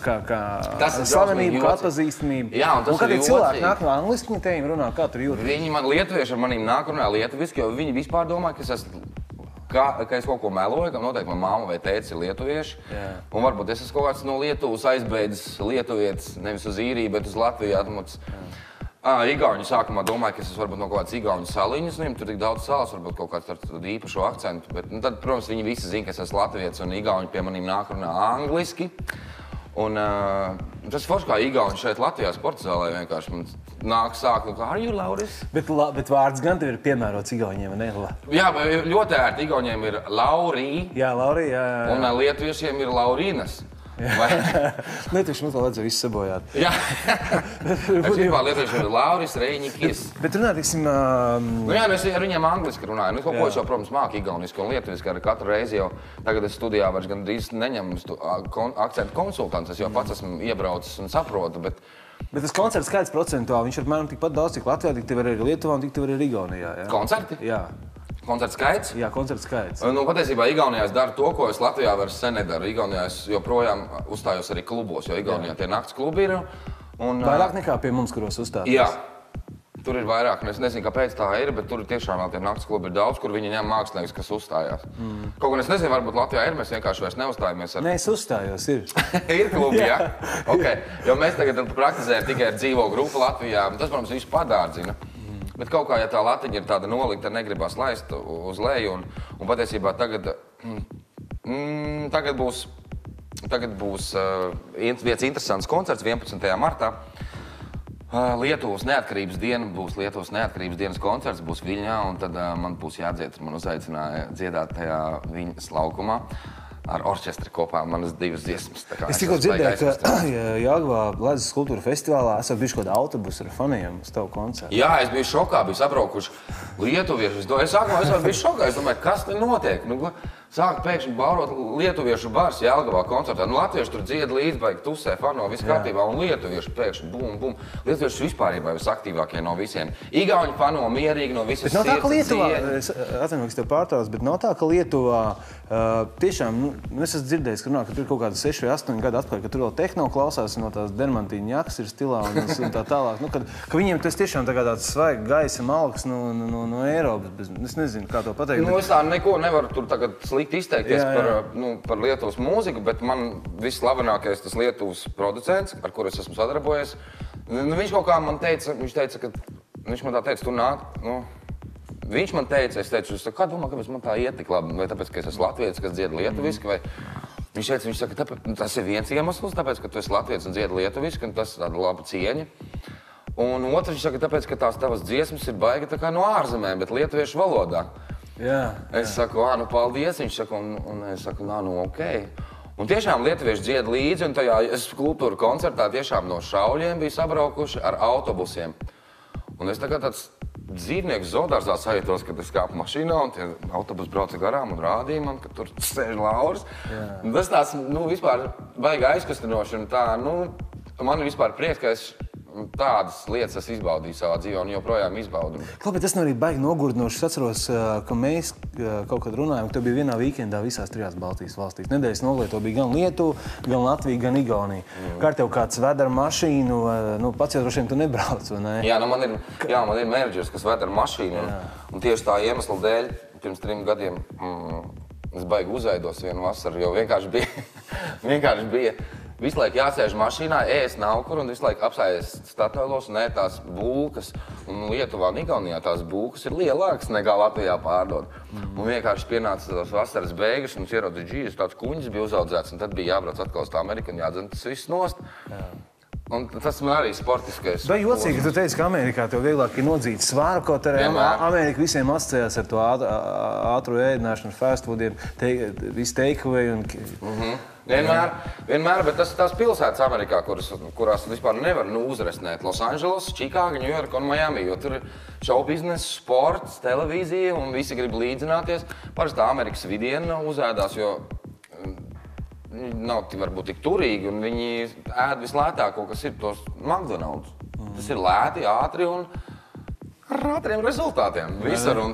slavenība, kā atpazīstamība. Jā, un tas ir jocīgi. Cilvēki nāk no angliski, viņi teiem runā, kā tur jūtas? Viņi man lietuvieši ar manīm nāk runā lietuviski, jo viņi vispār domā, ka es kaut ko meloju, ka noteikti man mamma vai tētis ir lietuvieši. Un varbūt es esmu kaut kāds no Lietuvas aizbēdzis lietuvietis, nevis uz Īriju, bet uz Latviju atmuts. Igauņi sākumā domāju, ka es varbūt no kaut kāds Igauņu saliņas, tur tik daudz salas, varbūt kaut kāds ar īpašu akcentu, bet tad, protams, viņi visi zina, ka es esmu latvietis un Igauņi pie manīm nāk runā angliski. Un tas forši kā Igauņi šeit Latvijā sporta zālē vienkārši man nāk sāk, kā, are you Lauris? Bet vārds gan tev ir piemērots Igauņiem, vai ne? Jā, ļoti ērti Igauņiem ir Laurī. Jā, Laurī, jā. Un lietuviešiem ir Laurīnas. Lietuvieši mums vēl vajadzēja visu sabojāt. Jā, es vispār lietuviešiem ir Lauris, Reiņikis. Bet runā, tiksim... Nu jā, es ar viņiem angliski runāju. Nu, kaut ko es jau, protams, māku igauniski un lietuviski ar katru reizi jau. Tagad es studijā vairs gan drīz neņemu akcentu konsultants. Es jau pats esmu iebraucis un saprotu, bet... Bet tas koncerts skaits procentuāli, viņš ir apmēram tikpat daudz, cik Latvijā, tik tev arī Lietuvā un tik tev arī Igaunijā, jā? Koncerti? Jā. Koncerts skaits? Jā, koncerts skaits. Nu, patiesībā Igaunijā es daru to, ko es Latvijā vairs sen nedaru. Igaunijā es joprojām uzstājos arī klubos, jo Igaunijā tie nakts klubi ir. Vairāk nekā pie mums, kuros uzstāties. Jā, tur ir vairāk. Es nezinu, kāpēc tā ir, bet tur tiešām vēl tie nakts klubi ir daudz, kur viņi ņem mākslinieks, kas uzstājās. Kaut gan es nezinu, varbūt Latvijā ir, mēs vienkārši vairs neuzstājamies ar... Nē, es uzstājos, ir. Ir klubi, jā? Ok, jo mēs tagad praktizējam tikai ar dzīvo grupu Latvijā. Tas, protams, visu padārdzina. Bet kaut kā, ja tā latiņa ir tāda nolikta, negribas laist uz leju, un patiesībā tagad būs viens interesants koncerts 11. martā. Lietuvas neatkarības diena būs Lietuvas neatkarības dienas koncerts, būs Viļņā, un tad man būs jādzied, man uzaicināja dziedāt tajā Viļņas laukumā. Ar orķestri kopā manas 2 dziesmas. Es tikko dzirdēju, ka Jāgavā Ledus kultūra festivālā esat bijuši kādu autobusu ar faniem uz tavu koncertu. Jā, es biju šokā, biju sabraukuši lietuvieši. Es sākumā biju šokā, es domāju, kas te notiek? Sāk pēkšņi baurot lietuviešu bars Jelgavā koncertā. Latvieši tur dzied līdzi, baigi tusē, fano, viss kārtībā, un lietuvieši pēkšņi bum, bum. Lietuvieši vispārībā visaktīvākie no visiem. Igauņi fano mierīgi no visas sirds. Bet nav tā, ka Lietuvā, es atvainu, ka es tev pārtraucu, bet nav tā, ka Lietuvā tiešām, es esmu dzirdējis, ka tur ir kaut kāda 6 vai 8 gadu atpakaļ, ka tur vēl tehno klausās, no tās dermantīņa jakas ir stilā un tā tālāk. Ka viņiem tas tiešām tāds svaigs gaisa malks no Eiropas. Es nezinu, kā to pateikt. Es tā neko nevaru tur tagad slikti izteikties par Lietuvas mūziku, bet man visslavenākais tas Lietuvas producents, ar kuru es esmu sadarbojies. Viņš kaut kā man teica, viņš man tā teica, tu nāk, viņš man teica, es teicu, kā domā, kāpēc man tā iet tik labi, vai tāpēc, ka es esmu latvietis, kas dzied lietuviski, vai viņš saka, tas ir viens iemesls, tāpēc, ka tu esi latvietis un dzied lietuviski, un tas ir tāda laba cieņa. Un otrs, viņš saka, tāpēc, ka tās tavas dziesmas ir baigi tā kā no ārzemēm, bet lietuviešu valodā. Es saku, paldies, viņš saka, un es saku, ok. Un tiešām lietuvieši dzied līdzi, un tajā kultūra koncertā tiešām no Šauļiem bija sabraukuši ar autobusiem. Un es tagad tāds dzīvnieks zoodārzā sajūtos, kad es kāpu mašīnā, un tie autobusi brauca garām un rādīja man, ka tur sēž Lauris. Tas tāds, vispār baigi aizkustinoši, un tā, man ir vispār prieks, ka es tādas lietas es izbaudīju savā dzīvē un joprojām izbaudu. Kāpēc tas nav arī baigi nogurdinoši? Es atceros, ka mēs kaut kad runājām, ka tu biji vienā weekendā visās 3 Baltijas valstīs. Nedēļas nogalē to bija gan Lietuva, gan Latvija, gan Igaunija. Kā tev kāds ved ar mašīnu, pats jau droši vien tu nebrauc, vai ne? Jā, man ir menedžers, kas ved ar mašīnu. Un tieši tā iemesla dēļ pirms 3 gadiem es baigi uzveidos vienu vasaru, jo vienkārši bija visu laiku jāsēž mašīnā, ēst nav kur un visu laiku apsējas Statoilos un ēt tās bulkas. Un Lietuvā un Igaunijā tās bulkas ir lielākas nekā Latvijā pārdod. Un vienkārši pienāca tās vasaras beigas un ierodas džīzes, tāds kuņģis bija uzaudzēts un tad bija jābrauc atkal uz Ameriku un jādzen tas viss nost. Un tas man arī sportiskais. Vai jocīgi, ka tu teici, ka Amerikā tev vieglāk ir nodzīt svāru, kaut arī Amerika visiem asociējās ar to ātru ēdināšanu, fast foodiem, visu takeaway un... Vienmēr, bet tās pilsētas Amerikā, kurās vispār nevar uzrestnēt. Losandželos, Čikāga, Ņujorka un Miami, jo tur ir show bizness, sports, televīzija un visi grib līdzināties. Parasti tā Amerikas vidiena uzēdās, jo nav varbūt tik turīgi un viņi ēd vislētāko, kas ir tos McDonald's. Tas ir lēti, ātri un ar ātriem rezultātiem visur.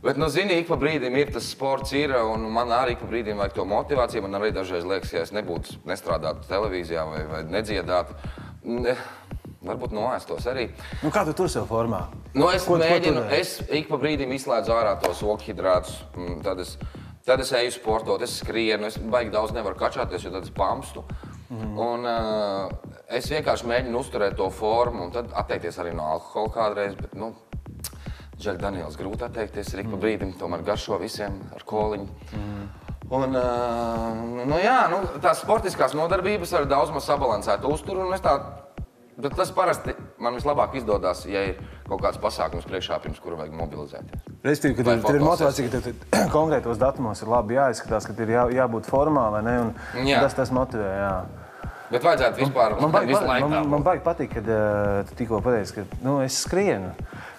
Bet, zini, ik pa brīdim ir tas sports ir, un man arī ik pa brīdim vajag to motivāciju. Man arī dažreiz liekas, ja es nestrādātu televīzijā vai nedziedātu, varbūt noēstos arī. Kā tu tur sev formā? Es mēģinu, es ik pa brīdim izslēdzu ārā tos okhidrātus, tad es eju sportot, es skrienu, es baigi daudz nevaru kačāties, jo tad es pamstu. Un es vienkārši mēģinu uzturēt to formu, un tad atteikties arī no alkohola kādreiz, bet, Žēl, Daniels, grūti atteikties, ir ik pa brīdim, tomēr garšo visiem ar koliņu. Un, tās sportiskās nodarbības ar daudz maz sabalansētu uzturu, un bet tas parasti man vislabāk izdodās, ja ir kaut kāds pasākums priekšā, pirms kura vajag mobilizēties. Respektīvi, ka tev ir motivācija, ka tev konkrētos datumos ir labi jāizskatās, ka ir jābūt formā, vai ne, un tas motivē, jā. Bet vajadzētu vispār visu laiku tā. Man baigi patīk, kad tu tikko pateici, ka es skrienu.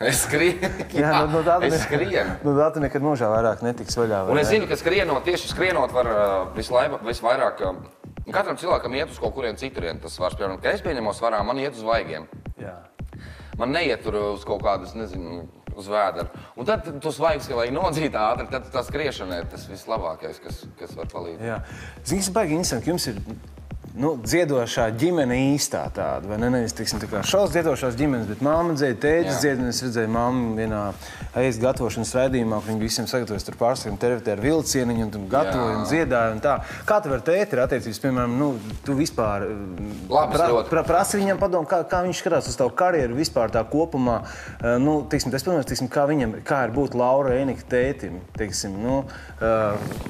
Es skrienu? Jā, es skrienu. Tā tu nekad mūžā vairāk netiks vaļā. Un es zinu, ka tieši skrienot var visvairāk, katram cilvēkam iet uz kaut kurien citurien tas svars. Piemēram, ka es pieņemos svarā, man iet uz vaigiem. Jā. Man neiet tur uz kaut kādas, nezinu, uz vēderu. Un tad tos vaigs, ka vajag nodzīt ātri, tad tā skriešana ir tas vislabākais, kas var palīdzēt. Jā. Zini, kas baigi interesanti, ka jums ir dziedošā ģimene īstā tāda, vai ne? Nevis, teiksim, tā kā šaus dziedošās ģimenes, bet mamma dzied, tētis dzied, un es redzēju mammu vienā ēst gatavošanas raidījumā, ka viņi visiem sagatavojas tur pārstāvjiem tervitē ar vilcieniņu, un gatavoja un dziedāja un tā. Kā tev ar tēti ir attiecības, piemēram, tu vispār prasi viņam padomu, kā viņš skatās uz tavu karjeru vispār tā kopumā, teiksim, kā ir būt Laura Ēnika tētim, teiksim,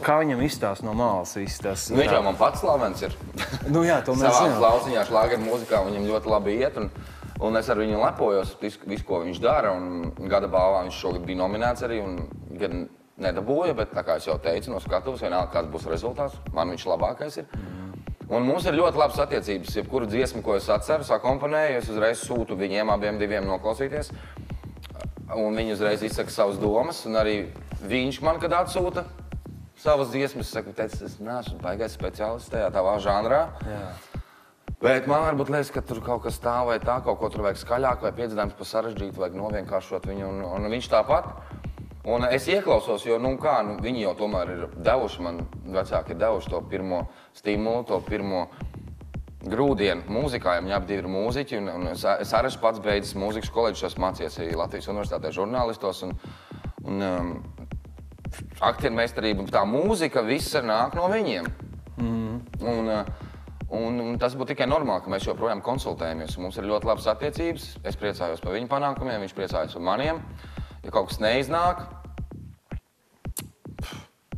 kā viņam izstāst no malas viss tas. Viņš jau man pats slavens ir. Jā, to mēs zinām. Savā klausiņā šlāgeru mūzikā viņam ļoti labi iet, un es ar viņu lepojos visu, ko viņš dara, un gada balvā viņš šogad bija nominēts arī, un gan nedabūja, bet tā kā es jau teicu, no skatuves vienalga kāds būs rezultāts, man viņš labākais ir. Un mums ir ļoti labas attiecības, jebkuru dziesmu, ko es atceru, akomponēju, es uzreiz sūtu viņiem abiem diviem noklausīties, un viņi uzreiz izsaka savas domas, un arī viņš man kad atsūta savas dziesmas, es saku, teicu, es neesmu baigais speciālists tajā tavā žanrā. Jā. Bet man varbūt liekas, ka tur kaut kas tā vai tā, kaut ko tur vajag skaļāk vai piedzīvājums pa sarežģītu, vajag novienkāršot viņu, un viņš tāpat. Un es ieklausos, jo, viņi jau tomēr ir devuši, man vecāki ir devuši to pirmo stimulu, to pirmo grūdienu mūzikā, ja viņi abi ir mūziķi, un es arī pats beidzis mūzikas koledžu, esmu mācījies arī Latvijas universitātē žurnālistos, un aktiermeistarība, tā mūzika, viss nāk no viņiem. Un tas būtu tikai normāli, ka mēs joprojām konsultējamies. Mums ir ļoti labas attiecības, es priecājos par viņu panākumiem, viņš priecājas par maniem. Ja kaut kas neiznāk,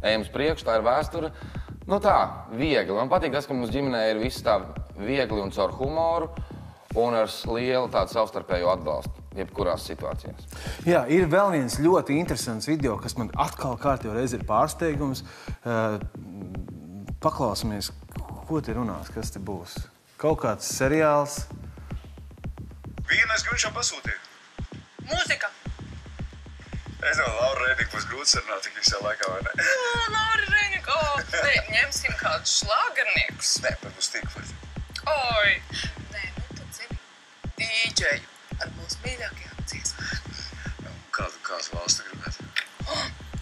ejam uz priekšu, tā ir vēsture. Tā, viegli. Man patīk tas, ka mums ģimenē ir viss tā viegli un caur humoru un ar lielu tādu savstarpēju atbalstu. Jebkurās situācijās. Jā, ir vēl viens ļoti interesants video, kas man atkal kārtībā reiz ir pārsteigums. Paklausamies, ko te runās, kas te būs. Kaut kāds seriāls. Vienais grunčā pasūtīja. Mūzika. Es domāju, Laura Ēnika būs grūti sarunāt tik visā laikā, vai ne? Laura Ēnika, ņemsim kādus šlāgerniekus. Nē, pat būs tik vajag. Oi, nē, tad zini. dīdžeju ar mūsu mīļākajām dziesmām. Kādu valstu gribētu?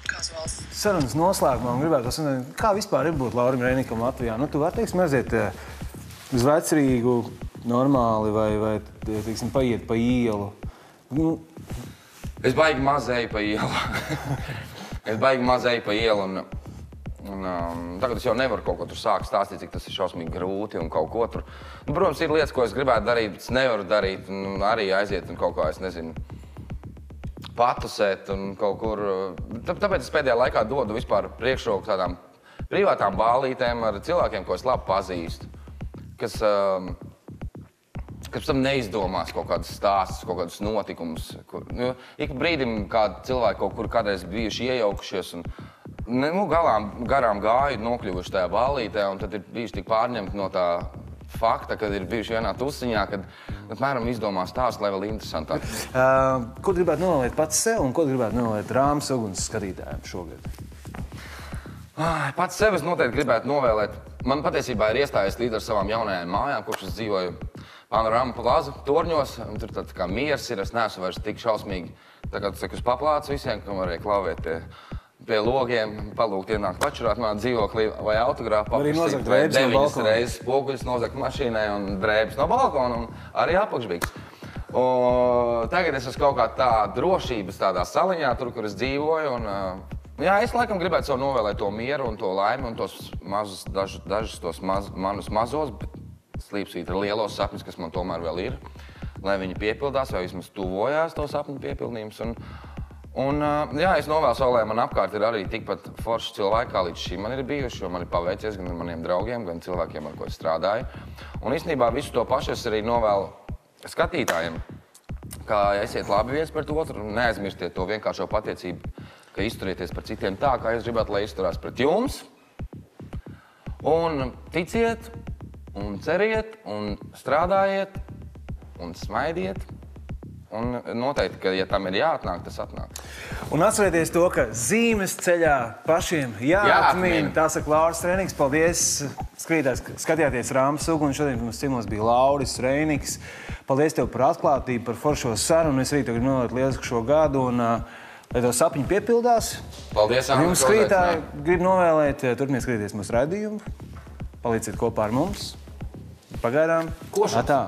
Kāds valsts? Sarunas noslēgumā un gribētu zināt, kā vispār ir būt Laurim Reinikam Latvijā? Nu, tu vari, teiksim, aiziet uz Vecrīgu normāli vai teiksim, paiet pa ielu. Nu, Es baigi mazēju pa ielu. Un tagad es jau nevaru kaut ko tur sākt stāstīt, cik tas ir šausmīgi grūti un kaut ko tur. Nu, protams, ir lietas, ko es gribētu darīt, bet es nevaru darīt. Un arī aiziet un kaut kā, es nezinu, patusēt un kaut kur. Tāpēc es pēdējā laikā dodu vispār priekšroku tādām privātām bālītēm ar cilvēkiem, ko es labi pazīstu. Kas pēc tam neizdomās kaut kādus stāstus, kaut kādus notikumus. Ik brīdim kādi cilvēki kaut kur kādreiz bijuši iejaukušies un garām gāju, nokļuvuši tajā ballītē, un tad ir bijuši tik pārņemti no tā fakta, kad ir bijuši vienā tusiņā, kad apmēram izdomā stāstu, lai vēl interesantāk. Ko gribētu novēlēt pats sev un ko gribētu novēlēt Rāmas Uguns skatītājiem šogad? Pats sev es noteikti gribētu novēlēt. Man patiesībā ir iestājies līdz ar savām jaunajām mājām, kurš es dzīvoju Panorama Plaza torņos, un tur tā kā miers ir, es neesmu vairs tik šausmīgi, tā kā tas uz paplācu visiem, kam varēja klavēt pie logiem, palūgt ienākt pačurāt manā dzīvoklī vai autogrāfu paprasīt, vai 9 reizes spoguļus nozagt mašīnai un drēbes no balkona un arī apakšbīgs. Tagad es esmu kaut kā tā drošības tādā saliņā, tur, kur es dzīvoju, un jā, es laikam gribētu sev novēlēt to mieru un to laimi un tos mazus, dažus tos manus mazos, bet slīpsvīt ar lielos sapņus, kas man tomēr vēl ir, lai viņi piepildās vai vismaz tuvojās to sapņu piepildījums. Jā, es novēlu savu, lai man apkārt ir arī tikpat forši cilvēki, kā līdz šim man ir bijuši, jo man ir paveicies gan ar maniem draugiem, gan cilvēkiem, ar ko es strādāju. Un īstenībā visu to pašu es arī novēlu skatītājiem, kā esiet labi viens pret otru un neaizmirstiet to vienkāršo patiecību, ka izturieties par citiem tā, kā jūs gribētu, lai izturās pret jums. Un ticiet, un ceriet, un strādājiet, un smaidiet. Un noteikti, ka, ja tam ir jāatnāk, tas atnāk. Un atcerieties to, ka zīmes ceļā pašiem jāatmīn. Tā saka Lauris Reiniks. Paldies, skatījāties Rāmas Uguni. Šodien mums ciemos bija Lauris Reiniks. Paldies tev par atklātību, par foršo sarunu. Es arī tev gribu novēlēt lielisku šo gadu un lai tev sapņi piepildās. Paldies, Anna. Jums skatītāji gribu novēlēt, turpiniet skatīties mūsu raidījumu. Palīdziet kopā ar mums. Pagaidām. Atā.